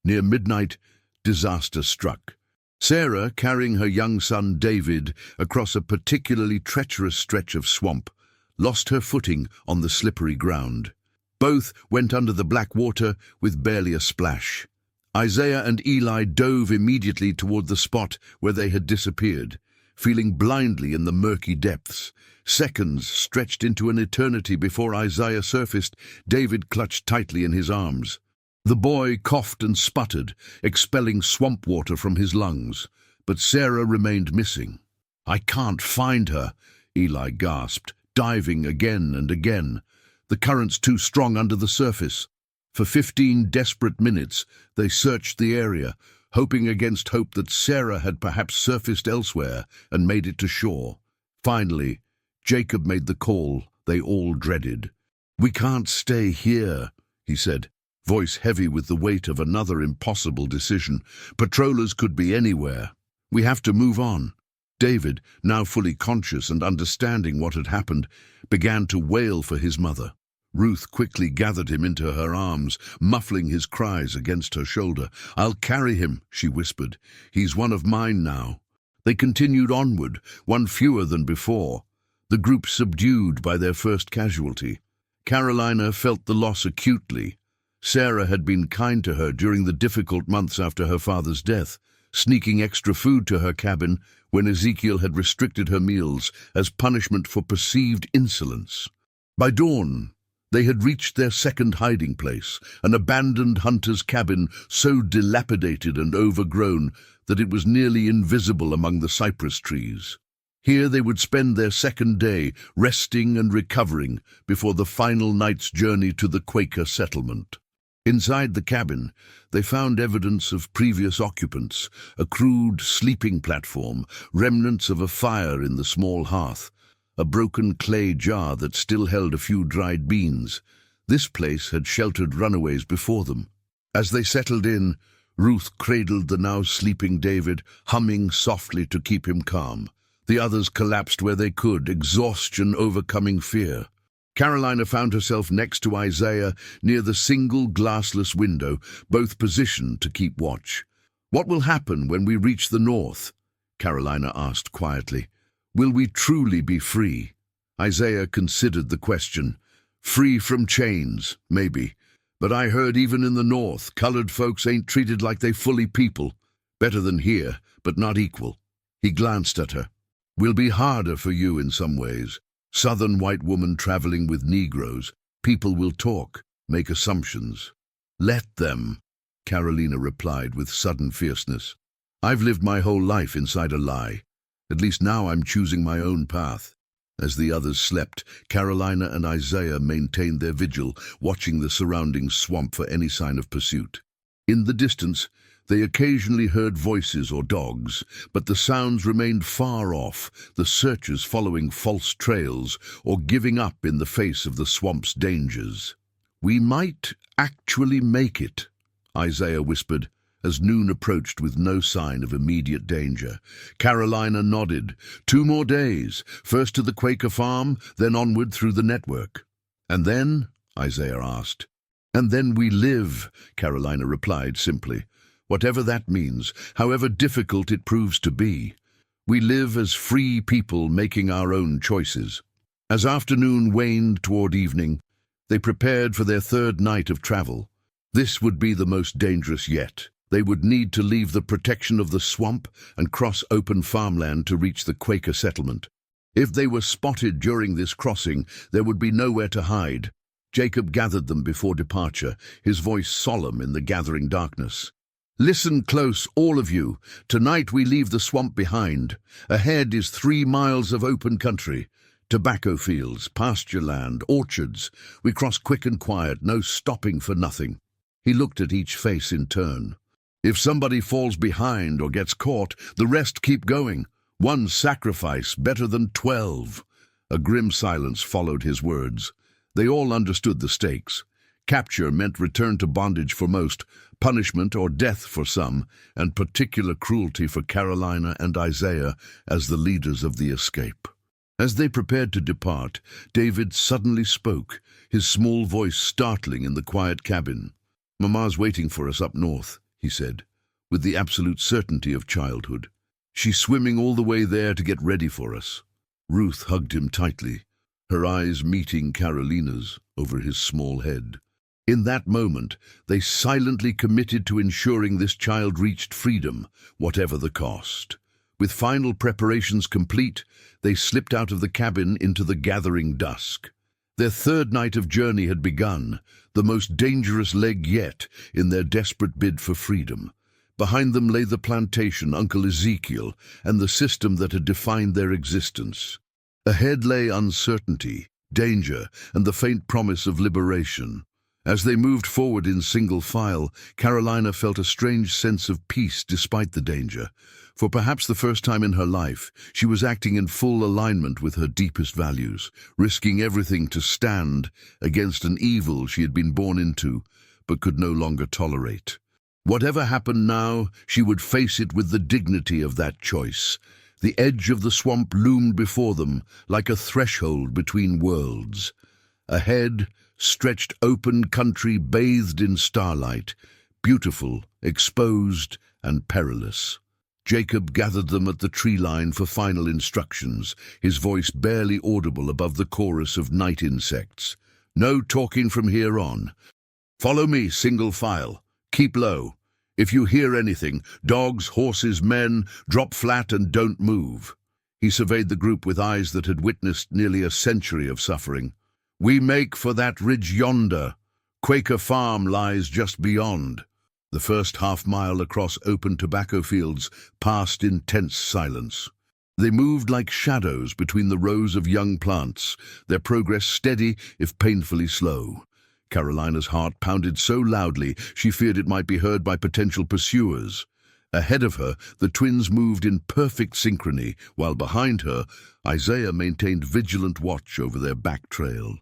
Near midnight, disaster struck. Sarah, carrying her young son David across a particularly treacherous stretch of swamp, lost her footing on the slippery ground. Both went under the black water with barely a splash. Isaiah and Eli dove immediately toward the spot where they had disappeared, feeling blindly in the murky depths. Seconds stretched into an eternity before Isaiah surfaced, David clutched tightly in his arms. The boy coughed and sputtered, expelling swamp water from his lungs, but Sarah remained missing. "I can't find her," Eli gasped, diving again and again. "The current's too strong under the surface." For 15 desperate minutes, they searched the area, hoping against hope that Sarah had perhaps surfaced elsewhere and made it to shore. Finally, Jacob made the call they all dreaded. "We can't stay here," he said, voice heavy with the weight of another impossible decision. "Patrollers could be anywhere. We have to move on." David, now fully conscious and understanding what had happened, began to wail for his mother. Ruth quickly gathered him into her arms, muffling his cries against her shoulder. "I'll carry him," she whispered. "He's one of mine now." They continued onward, one fewer than before, the group subdued by their first casualty. Carolina felt the loss acutely. Sarah had been kind to her during the difficult months after her father's death, sneaking extra food to her cabin when Ezekiel had restricted her meals as punishment for perceived insolence. By dawn, they had reached their second hiding place, an abandoned hunter's cabin so dilapidated and overgrown that it was nearly invisible among the cypress trees. Here they would spend their second day, resting and recovering before the final night's journey to the Quaker settlement. Inside the cabin, they found evidence of previous occupants, a crude sleeping platform, remnants of a fire in the small hearth, a broken clay jar that still held a few dried beans. This place had sheltered runaways before them. As they settled in, Ruth cradled the now sleeping David, humming softly to keep him calm. The others collapsed where they could, exhaustion overcoming fear. Carolina found herself next to Isaiah near the single glassless window, both positioned to keep watch. "What will happen when we reach the north?" Carolina asked quietly. "Will we truly be free?" Isaiah considered the question. "Free from chains, maybe. But I heard even in the north, colored folks ain't treated like they fully people. Better than here, but not equal." He glanced at her. "Will be harder for you in some ways. Southern white woman traveling with Negroes. People will talk, make assumptions. Let them, Carolina replied with sudden fierceness. I've lived my whole life inside a lie. At least now I'm choosing my own path. As the others slept, Carolina and Isaiah maintained their vigil, watching the surrounding swamp for any sign of pursuit. In the distance, they occasionally heard voices or dogs, but the sounds remained far off, the searchers following false trails or giving up in the face of the swamp's dangers. We might actually make it, Isaiah whispered, as noon approached with no sign of immediate danger. Carolina nodded. 2 more days, first to the Quaker farm, then onward through the network. And then? Isaiah asked. And then we live, Carolina replied simply. Whatever that means, however difficult it proves to be. We live as free people making our own choices. As afternoon waned toward evening, they prepared for their 3rd night of travel. This would be the most dangerous yet. They would need to leave the protection of the swamp and cross open farmland to reach the Quaker settlement. If they were spotted during this crossing, there would be nowhere to hide. Jacob gathered them before departure, his voice solemn in the gathering darkness. Listen close, all of you. Tonight we leave the swamp behind. Ahead is 3 miles of open country. Tobacco fields, pasture land, orchards. We cross quick and quiet, no stopping for nothing. He looked at each face in turn. If somebody falls behind or gets caught, the rest keep going. 1 sacrifice better than 12. A grim silence followed his words. They all understood the stakes. Capture meant return to bondage for most, punishment or death for some, and particular cruelty for Carolina and Isaiah as the leaders of the escape. As they prepared to depart, David suddenly spoke, his small voice startling in the quiet cabin. "Mama's waiting for us up north," he said, with the absolute certainty of childhood. "She's swimming all the way there to get ready for us." Ruth hugged him tightly, her eyes meeting Carolina's over his small head. In that moment, they silently committed to ensuring this child reached freedom, whatever the cost. With final preparations complete, they slipped out of the cabin into the gathering dusk. Their 3rd night of journey had begun, the most dangerous leg yet in their desperate bid for freedom. Behind them lay the plantation, Uncle Ezekiel, and the system that had defined their existence. Ahead lay uncertainty, danger, and the faint promise of liberation. As they moved forward in single file, Carolina felt a strange sense of peace despite the danger. For perhaps the first time in her life, she was acting in full alignment with her deepest values, risking everything to stand against an evil she had been born into, but could no longer tolerate. Whatever happened now, she would face it with the dignity of that choice. The edge of the swamp loomed before them, like a threshold between worlds. Ahead stretched open country bathed in starlight, beautiful, exposed, and perilous. Jacob gathered them at the tree line for final instructions, his voice barely audible above the chorus of night insects. "No talking from here on. Follow me, single file. Keep low. If you hear anything, dogs, horses, men, drop flat and don't move." He surveyed the group with eyes that had witnessed nearly a century of suffering. "We make for that ridge yonder. Quaker Farm lies just beyond." The first half-mile across open tobacco fields passed in tense silence. They moved like shadows between the rows of young plants, their progress steady if painfully slow. Carolina's heart pounded so loudly she feared it might be heard by potential pursuers. Ahead of her, the twins moved in perfect synchrony, while behind her, Isaiah maintained vigilant watch over their back trail.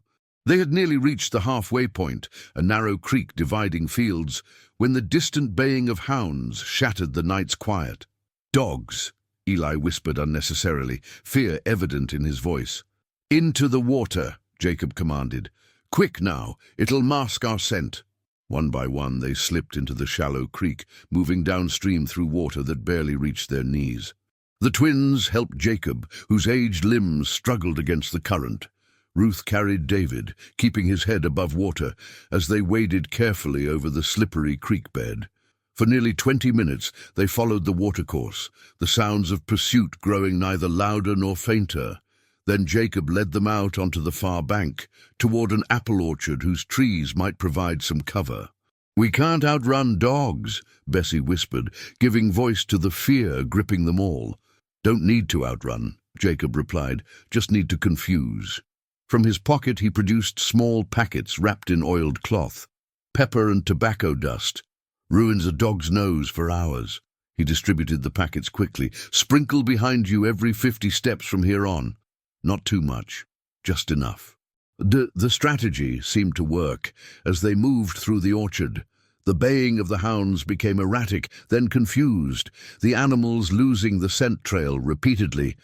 They had nearly reached the halfway point, a narrow creek dividing fields, when the distant baying of hounds shattered the night's quiet. "Dogs," Eli whispered unnecessarily, fear evident in his voice. "Into the water," Jacob commanded. "Quick now, it'll mask our scent." One by one they slipped into the shallow creek, moving downstream through water that barely reached their knees. The twins helped Jacob, whose aged limbs struggled against the current. Ruth carried David, keeping his head above water, as they waded carefully over the slippery creek bed. For nearly 20 minutes they followed the watercourse, the sounds of pursuit growing neither louder nor fainter. Then Jacob led them out onto the far bank, toward an apple orchard whose trees might provide some cover. "We can't outrun dogs," Bessie whispered, giving voice to the fear gripping them all. "Don't need to outrun," Jacob replied, "just need to confuse." From his pocket he produced small packets wrapped in oiled cloth. "Pepper and tobacco dust. Ruins a dog's nose for hours." He distributed the packets quickly. "Sprinkle behind you every 50 steps from here on. Not too much, just enough." The strategy seemed to work. As they moved through the orchard, the baying of the hounds became erratic, then confused, the animals losing the scent trail repeatedly,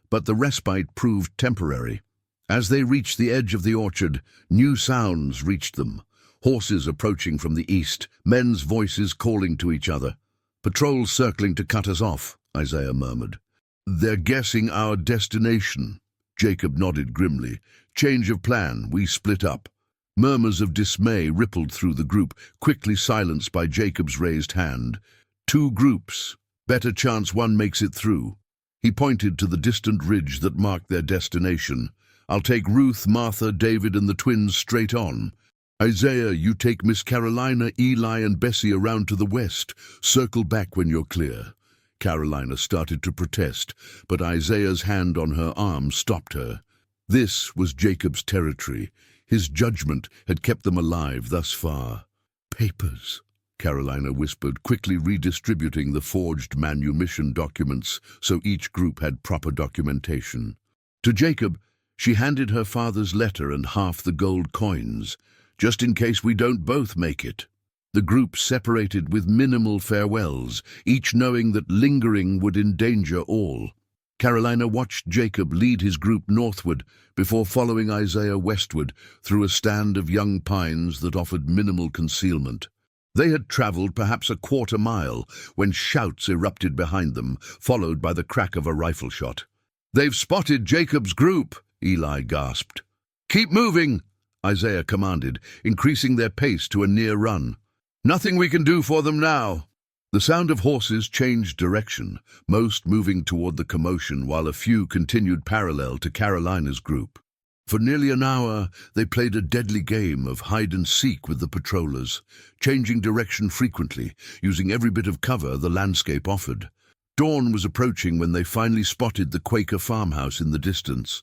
but the respite proved temporary. As they reached the edge of the orchard, new sounds reached them. Horses approaching from the east, men's voices calling to each other. "Patrols circling to cut us off," Isaiah murmured. "They're guessing our destination." Jacob nodded grimly. "Change of plan, we split up." Murmurs of dismay rippled through the group, quickly silenced by Jacob's raised hand. "Two groups. Better chance one makes it through." He pointed to the distant ridge that marked their destination. "I'll take Ruth, Martha, David, and the twins straight on. Isaiah, you take Miss Carolina, Eli, and Bessie around to the west. Circle back when you're clear." Carolina started to protest, but Isaiah's hand on her arm stopped her. This was Jacob's territory. His judgment had kept them alive thus far. "Papers," Carolina whispered, quickly redistributing the forged manumission documents so each group had proper documentation. To Jacob, she handed her father's letter and half the gold coins, "just in case we don't both make it." The group separated with minimal farewells, each knowing that lingering would endanger all. Carolina watched Jacob lead his group northward before following Isaiah westward through a stand of young pines that offered minimal concealment. They had traveled perhaps a quarter mile when shouts erupted behind them, followed by the crack of a rifle shot. "They've spotted Jacob's group," Eli gasped. "Keep moving," Isaiah commanded, increasing their pace to a near run. "Nothing we can do for them now." The sound of horses changed direction, most moving toward the commotion while a few continued parallel to Carolina's group. For nearly an hour, they played a deadly game of hide-and-seek with the patrollers, changing direction frequently, using every bit of cover the landscape offered. Dawn was approaching when they finally spotted the Quaker farmhouse in the distance,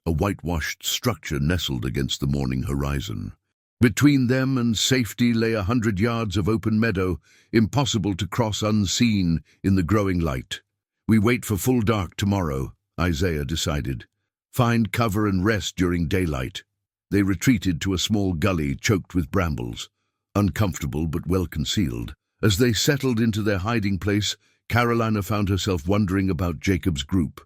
a whitewashed structure nestled against the morning horizon. Between them and safety lay 100 yards of open meadow, impossible to cross unseen in the growing light. "We wait for full dark tomorrow," Isaiah decided. "Find cover and rest during daylight." They retreated to a small gully choked with brambles, uncomfortable but well concealed. As they settled into their hiding place, Carolina found herself wondering about Jacob's group.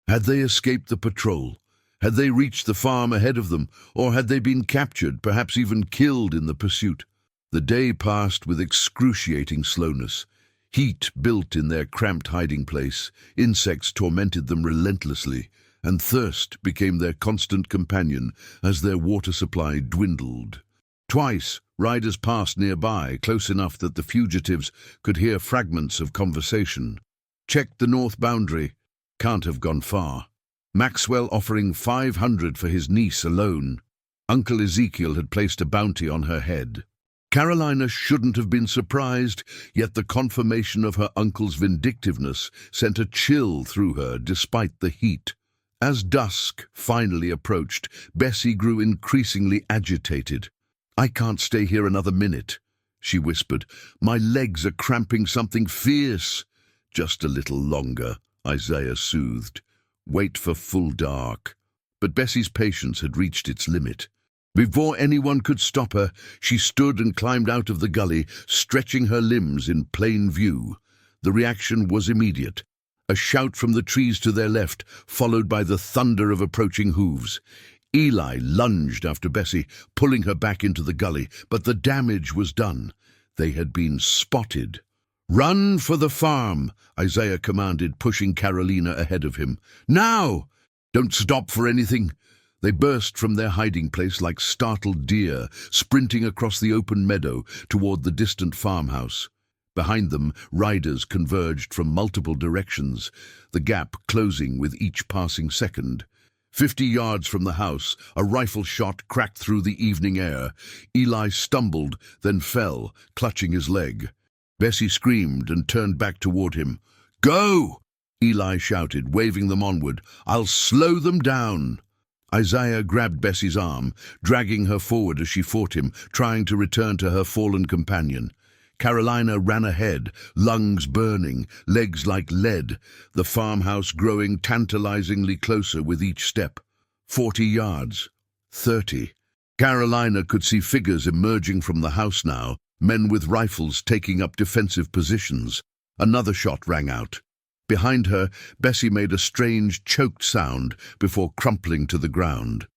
Had they escaped the patrol? Had they reached the farm ahead of them, or had they been captured, perhaps even killed in the pursuit? The day passed with excruciating slowness. Heat built in their cramped hiding place, insects tormented them relentlessly, and thirst became their constant companion as their water supply dwindled. Twice, riders passed nearby, close enough that the fugitives could hear fragments of conversation. "Checked the north boundary. Can't have gone far. Maxwell offering 500 for his niece alone. Uncle Ezekiel had placed a bounty on her head." Carolina shouldn't have been surprised, yet the confirmation of her uncle's vindictiveness sent a chill through her despite the heat. As dusk finally approached, Bessie grew increasingly agitated. "I can't stay here another minute," she whispered. "My legs are cramping something fierce." "Just a little longer," Isaiah soothed. "Wait for full dark." But Bessie's patience had reached its limit. Before anyone could stop her, she stood and climbed out of the gully, stretching her limbs in plain view. The reaction was immediate. A shout from the trees to their left, followed by the thunder of approaching hooves. Eli lunged after Bessie, pulling her back into the gully, but the damage was done. They had been spotted. "Run for the farm," Isaiah commanded, pushing Carolina ahead of him. "Now! Don't stop for anything." They burst from their hiding place like startled deer, sprinting across the open meadow toward the distant farmhouse. Behind them, riders converged from multiple directions, the gap closing with each passing second. 50 yards from the house, a rifle shot cracked through the evening air. Eli stumbled, then fell, clutching his leg. Bessie screamed and turned back toward him. "Go!" Eli shouted, waving them onward. "I'll slow them down." Isaiah grabbed Bessie's arm, dragging her forward as she fought him, trying to return to her fallen companion. Carolina ran ahead, lungs burning, legs like lead, the farmhouse growing tantalizingly closer with each step. 40 yards. 30. Carolina could see figures emerging from the house now, men with rifles taking up defensive positions. Another shot rang out. Behind her, Bessie made a strange, choked sound before crumpling to the ground.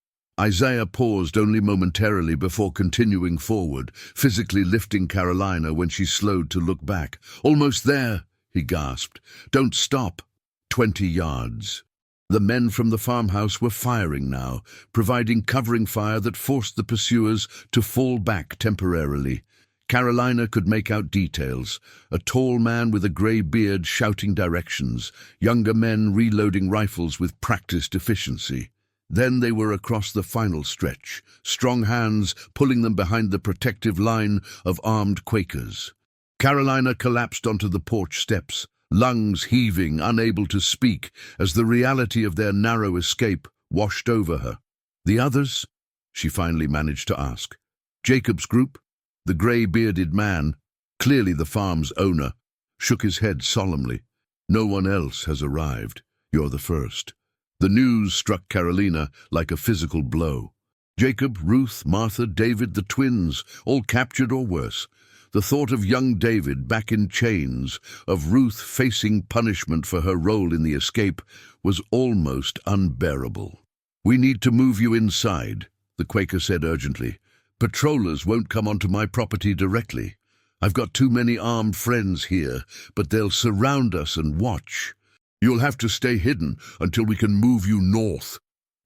Isaiah paused only momentarily before continuing forward, physically lifting Carolina when she slowed to look back. "Almost there," he gasped. "Don't stop." 20 yards. The men from the farmhouse were firing now, providing covering fire that forced the pursuers to fall back temporarily. Carolina could make out details. A tall man with a grey beard shouting directions, younger men reloading rifles with practiced efficiency. Then they were across the final stretch, strong hands pulling them behind the protective line of armed Quakers. Carolina collapsed onto the porch steps, lungs heaving, unable to speak, as the reality of their narrow escape washed over her. "The others?" she finally managed to ask. Jacob's group? The grey-bearded man, clearly the farm's owner, shook his head solemnly. "No one else has arrived. You're the first." The news struck Carolina like a physical blow. Jacob, Ruth, Martha, David, the twins, all captured or worse. The thought of young David back in chains, of Ruth facing punishment for her role in the escape, was almost unbearable. "We need to move you inside," the Quaker said urgently. "Patrollers won't come onto my property directly. I've got too many armed friends here, but they'll surround us and watch. You'll have to stay hidden until we can move you north."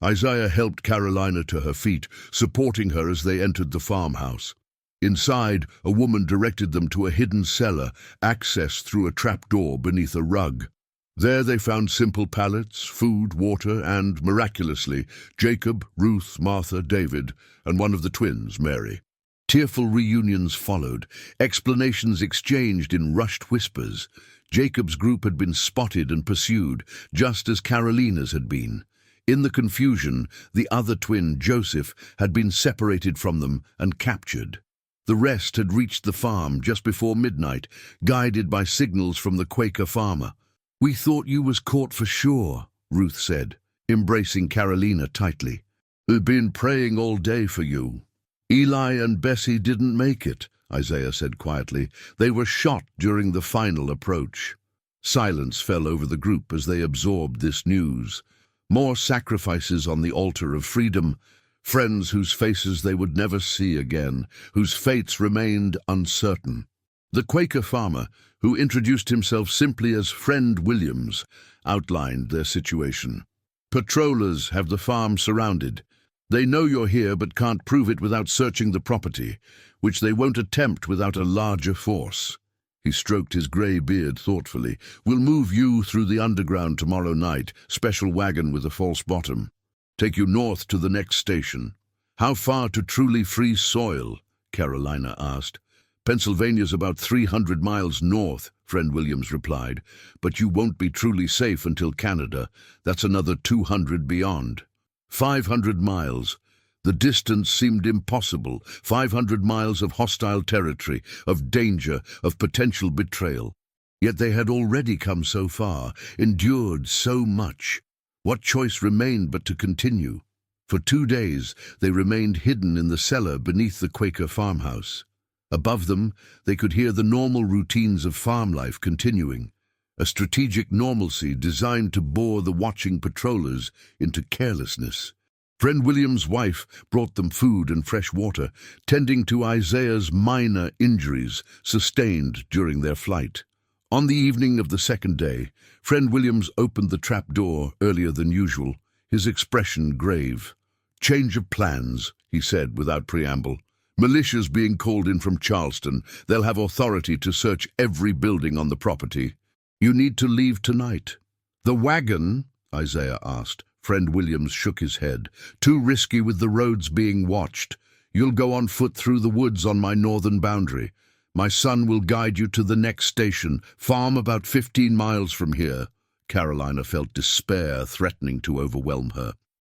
Isaiah helped Carolina to her feet, supporting her as they entered the farmhouse. Inside, a woman directed them to a hidden cellar, accessed through a trapdoor beneath a rug. There they found simple pallets, food, water, and, miraculously, Jacob, Ruth, Martha, David, and one of the twins, Mary. Tearful reunions followed, explanations exchanged in rushed whispers. Jacob's group had been spotted and pursued, just as Carolina's had been. In the confusion, the other twin, Joseph, had been separated from them and captured. The rest had reached the farm just before midnight, guided by signals from the Quaker farmer. "We thought you was caught for sure," Ruth said, embracing Carolina tightly. "We've been praying all day for you." "Eli and Bessie didn't make it," Isaiah said quietly. "They were shot during the final approach." Silence fell over the group as they absorbed this news. More sacrifices on the altar of freedom, friends whose faces they would never see again, whose fates remained uncertain. The Quaker farmer, who introduced himself simply as Friend Williams, outlined their situation. "Patrollers have the farm surrounded. They know you're here but can't prove it without searching the property, which they won't attempt without a larger force." He stroked his grey beard thoughtfully. "We'll move you through the underground tomorrow night, special wagon with a false bottom. Take you north to the next station." "How far to truly free soil?" Carolina asked. "Pennsylvania's about 300 miles north," Friend Williams replied. "But you won't be truly safe until Canada. That's another 200 beyond." 500 miles. The distance seemed impossible. 500 miles of hostile territory, of danger, of potential betrayal. Yet they had already come so far, endured so much. What choice remained but to continue? For 2 days, they remained hidden in the cellar beneath the Quaker farmhouse. Above them, they could hear the normal routines of farm life continuing, a strategic normalcy designed to bore the watching patrollers into carelessness. Friend William's wife brought them food and fresh water, tending to Isaiah's minor injuries sustained during their flight. On the evening of the second day, Friend Williams opened the trapdoor earlier than usual, his expression grave. "Change of plans," he said without preamble. "Militia's being called in from Charleston. They'll have authority to search every building on the property. You need to leave tonight." "The wagon?" Isaiah asked, Friend Williams shook his head. Too risky with the roads being watched. You'll go on foot through the woods on my northern boundary. My son will guide you to the next station, farm about 15 miles from here. Carolina felt despair threatening to overwhelm her.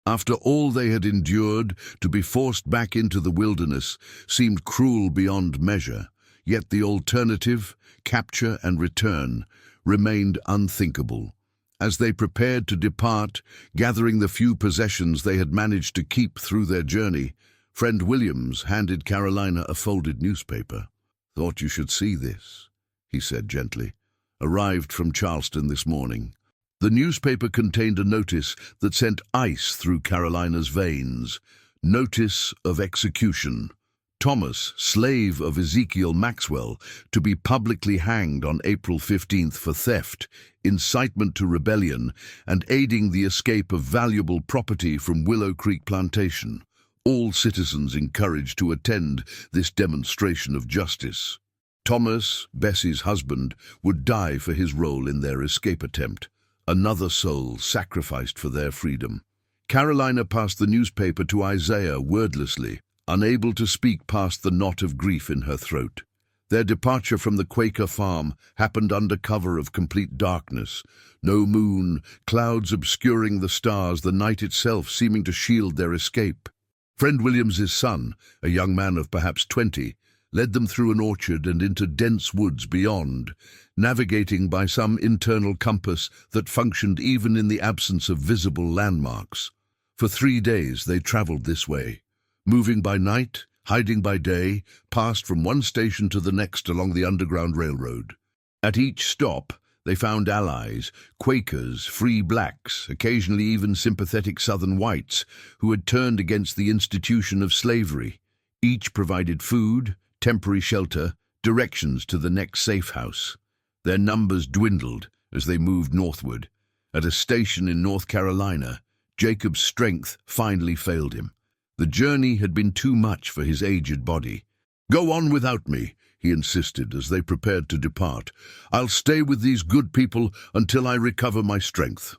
After all they had endured, to be forced back into the wilderness seemed cruel beyond measure. Yet the alternative, capture and return, remained unthinkable. As they prepared to depart, gathering the few possessions they had managed to keep through their journey, Friend Williams handed Carolina a folded newspaper. "Thought you should see this," he said gently. "Arrived from Charleston this morning." The newspaper contained a notice that sent ice through Carolina's veins. Notice of execution. Thomas, slave of Ezekiel Maxwell, to be publicly hanged on April 15th for theft, incitement to rebellion, and aiding the escape of valuable property from Willow Creek Plantation. All citizens encouraged to attend this demonstration of justice. Thomas, Bessie's husband, would die for his role in their escape attempt. Another soul sacrificed for their freedom. Carolina passed the newspaper to Isaiah wordlessly, unable to speak past the knot of grief in her throat. Their departure from the Quaker farm happened under cover of complete darkness. No moon, clouds obscuring the stars, the night itself seeming to shield their escape. Friend Williams's son, a young man of perhaps 20, led them through an orchard and into dense woods beyond, navigating by some internal compass that functioned even in the absence of visible landmarks. For 3 days they traveled this way, moving by night, hiding by day, passed from one station to the next along the Underground Railroad. At each stop, they found allies, Quakers, free blacks, occasionally even sympathetic Southern whites, who had turned against the institution of slavery. Each provided food, temporary shelter, directions to the next safe house. Their numbers dwindled as they moved northward. At a station in North Carolina, Jacob's strength finally failed him. The journey had been too much for his aged body. "Go on without me," he insisted as they prepared to depart. "I'll stay with these good people until I recover my strength."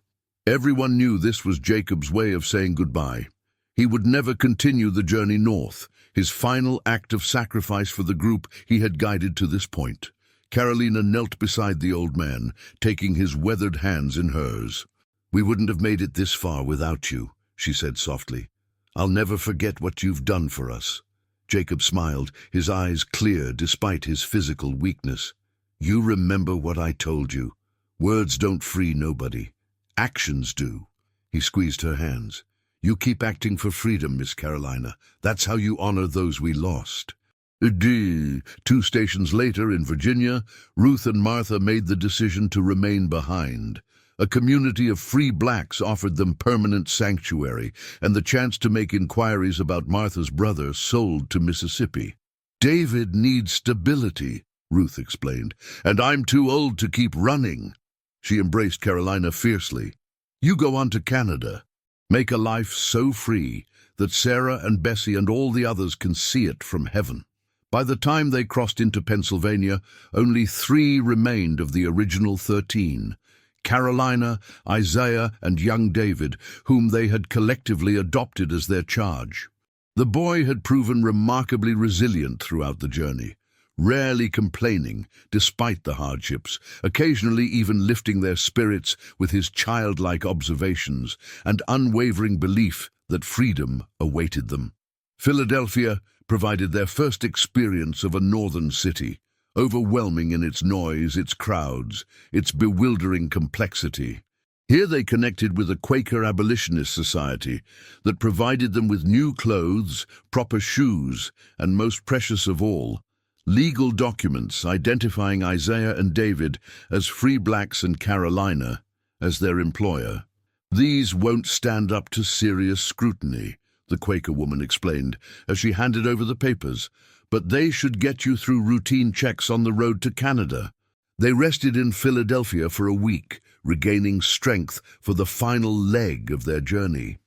Everyone knew this was Jacob's way of saying goodbye. He would never continue the journey north, his final act of sacrifice for the group he had guided to this point. Carolina knelt beside the old man, taking his weathered hands in hers. "We wouldn't have made it this far without you," she said softly. "I'll never forget what you've done for us." Jacob smiled, his eyes clear despite his physical weakness. "You remember what I told you. Words don't free nobody. Actions do." He squeezed her hands. "You keep acting for freedom, Miss Carolina. That's how you honor those we lost." 2 stations later in Virginia, Ruth and Martha made the decision to remain behind. A community of free blacks offered them permanent sanctuary and the chance to make inquiries about Martha's brother sold to Mississippi. "David needs stability," Ruth explained, "and I'm too old to keep running." She embraced Carolina fiercely. "You go on to Canada. Make a life so free that Sarah and Bessie and all the others can see it from heaven." By the time they crossed into Pennsylvania, only 3 remained of the original 13. Carolina, Isaiah, and young David, whom they had collectively adopted as their charge. The boy had proven remarkably resilient throughout the journey, rarely complaining despite the hardships, occasionally even lifting their spirits with his childlike observations and unwavering belief that freedom awaited them. Philadelphia provided their first experience of a northern city, overwhelming in its noise, its crowds, its bewildering complexity. Here they connected with a Quaker abolitionist society that provided them with new clothes, proper shoes, and most precious of all, legal documents identifying Isaiah and David as free blacks and Carolina as their employer. "These won't stand up to serious scrutiny," the Quaker woman explained as she handed over the papers, "but they should get you through routine checks on the road to Canada." They rested in Philadelphia for a week, regaining strength for the final leg of their journey.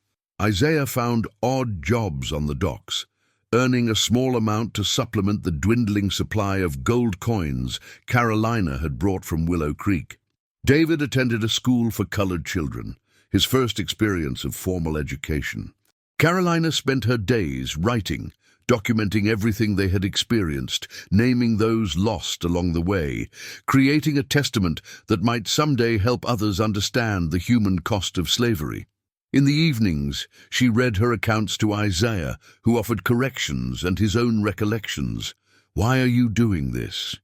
Isaiah found odd jobs on the docks, earning a small amount to supplement the dwindling supply of gold coins Carolina had brought from Willow Creek. David attended a school for colored children, his first experience of formal education. Carolina spent her days writing, documenting everything they had experienced, naming those lost along the way, creating a testament that might someday help others understand the human cost of slavery. In the evenings, she read her accounts to Isaiah, who offered corrections and his own recollections. "Why are you doing this?"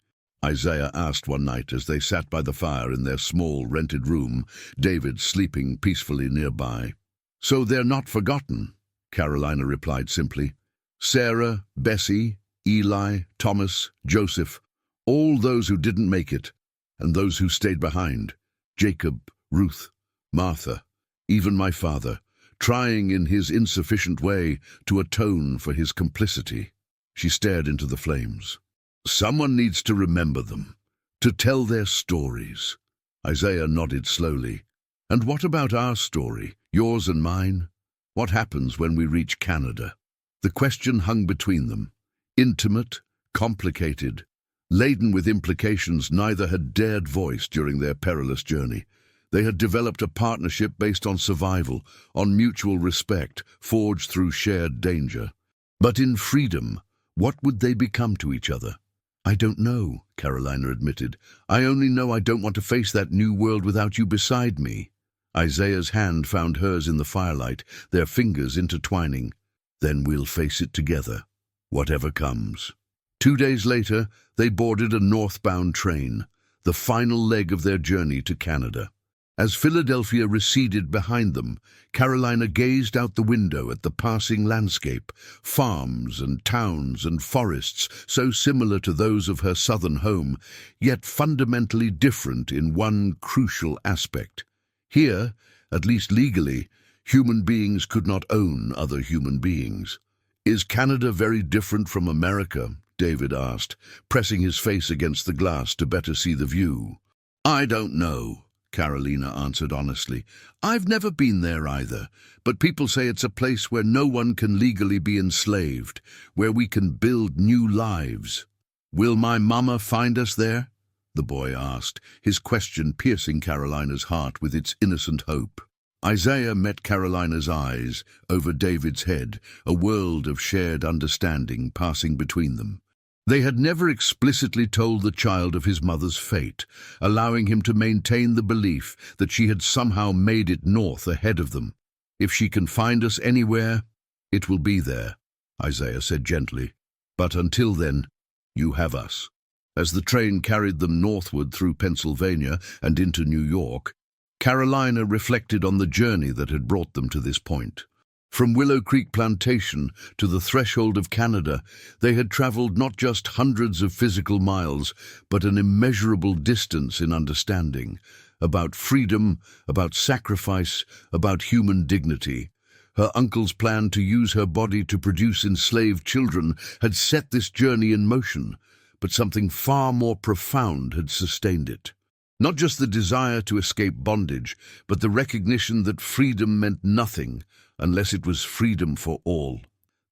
Isaiah asked one night as they sat by the fire in their small rented room, David sleeping peacefully nearby. "So they're not forgotten," Carolina replied simply. "Sarah, Bessie, Eli, Thomas, Joseph, all those who didn't make it, and those who stayed behind, Jacob, Ruth, Martha, even my father, trying in his insufficient way to atone for his complicity." She stared into the flames. "Someone needs to remember them, to tell their stories." Isaiah nodded slowly. "And what about our story, yours and mine? What happens when we reach Canada?" The question hung between them, intimate, complicated, laden with implications neither had dared voice during their perilous journey. They had developed a partnership based on survival, on mutual respect, forged through shared danger. But in freedom, what would they become to each other? "I don't know," Carolina admitted. "I only know I don't want to face that new world without you beside me." Isaiah's hand found hers in the firelight, their fingers intertwining. "Then we'll face it together, whatever comes." 2 days later, they boarded a northbound train, the final leg of their journey to Canada. As Philadelphia receded behind them, Carolina gazed out the window at the passing landscape, farms and towns and forests so similar to those of her southern home, yet fundamentally different in one crucial aspect. Here, at least legally, human beings could not own other human beings. "Is Canada very different from America?" David asked, pressing his face against the glass to better see the view. "I don't know," Carolina answered honestly. "I've never been there either, but people say it's a place where no one can legally be enslaved, where we can build new lives." "Will my mama find us there?" the boy asked, his question piercing Carolina's heart with its innocent hope. Isaiah met Carolina's eyes over David's head, a world of shared understanding passing between them. They had never explicitly told the child of his mother's fate, allowing him to maintain the belief that she had somehow made it north ahead of them. "If she can find us anywhere, it will be there," Isaiah said gently. "But until then, you have us." As the train carried them northward through Pennsylvania and into New York, Carolina reflected on the journey that had brought them to this point. From Willow Creek Plantation to the threshold of Canada, they had traveled not just hundreds of physical miles, but an immeasurable distance in understanding, about freedom, about sacrifice, about human dignity. Her uncle's plan to use her body to produce enslaved children had set this journey in motion, but something far more profound had sustained it. Not just the desire to escape bondage, but the recognition that freedom meant nothing unless it was freedom for all.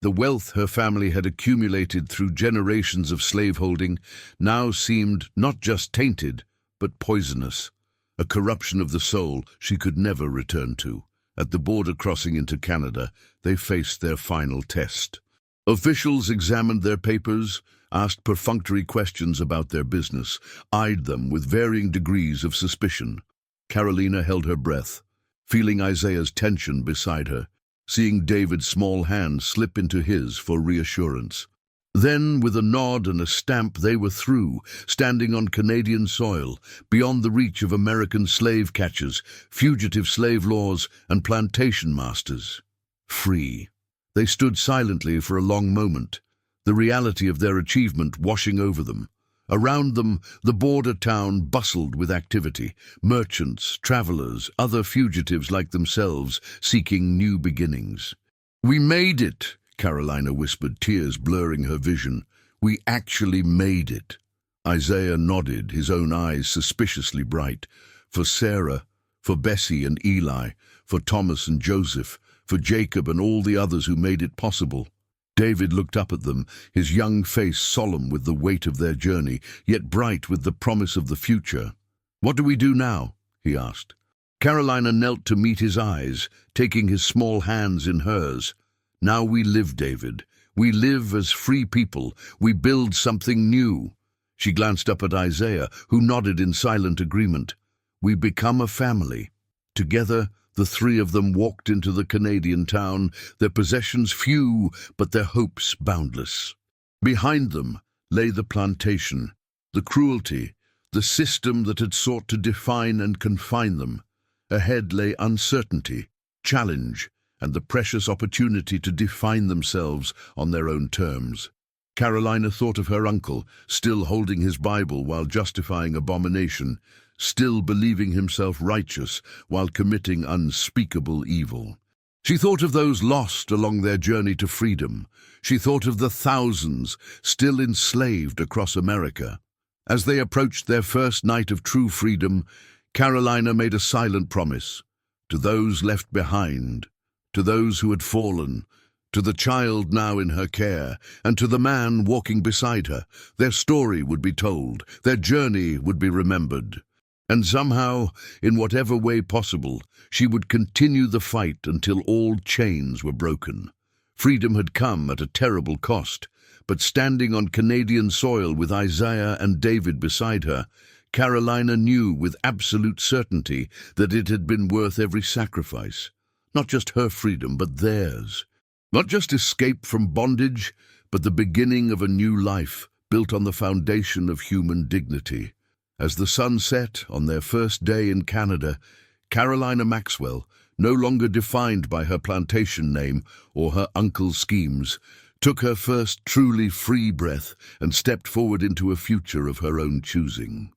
The wealth her family had accumulated through generations of slaveholding now seemed not just tainted, but poisonous, a corruption of the soul she could never return to. At the border crossing into Canada, they faced their final test. Officials examined their papers, asked perfunctory questions about their business, eyed them with varying degrees of suspicion. Carolina held her breath, feeling Isaiah's tension beside her, seeing David's small hand slip into his for reassurance. Then, with a nod and a stamp, they were through, standing on Canadian soil, beyond the reach of American slave catchers, fugitive slave laws, and plantation masters. Free. They stood silently for a long moment, the reality of their achievement washing over them. Around them, the border town bustled with activity, merchants, travelers, other fugitives like themselves, seeking new beginnings. "We made it," Carolina whispered, tears blurring her vision. "We actually made it." Isaiah nodded, his own eyes suspiciously bright. For Sarah, for Bessie and Eli, for Thomas and Joseph, for Jacob and all the others who made it possible. David looked up at them, his young face solemn with the weight of their journey, yet bright with the promise of the future. "What do we do now?" he asked. Carolina knelt to meet his eyes, taking his small hands in hers. "Now we live, David. We live as free people. We build something new." She glanced up at Isaiah, who nodded in silent agreement. "We become a family." Together, the three of them walked into the Canadian town, their possessions few, but their hopes boundless. Behind them lay the plantation, the cruelty, the system that had sought to define and confine them. Ahead lay uncertainty, challenge, and the precious opportunity to define themselves on their own terms. Carolina thought of her uncle, still holding his Bible while justifying abomination, still believing himself righteous while committing unspeakable evil. She thought of those lost along their journey to freedom. She thought of the thousands still enslaved across America. As they approached their first night of true freedom, Carolina made a silent promise. To those left behind, to those who had fallen, to the child now in her care, and to the man walking beside her, their story would be told, their journey would be remembered. And somehow, in whatever way possible, she would continue the fight until all chains were broken. Freedom had come at a terrible cost, but standing on Canadian soil with Isaiah and David beside her, Carolina knew with absolute certainty that it had been worth every sacrifice. Not just her freedom, but theirs. Not just escape from bondage, but the beginning of a new life built on the foundation of human dignity. As the sun set on their first day in Canada, Carolina Maxwell, no longer defined by her plantation name or her uncle's schemes, took her first truly free breath and stepped forward into a future of her own choosing.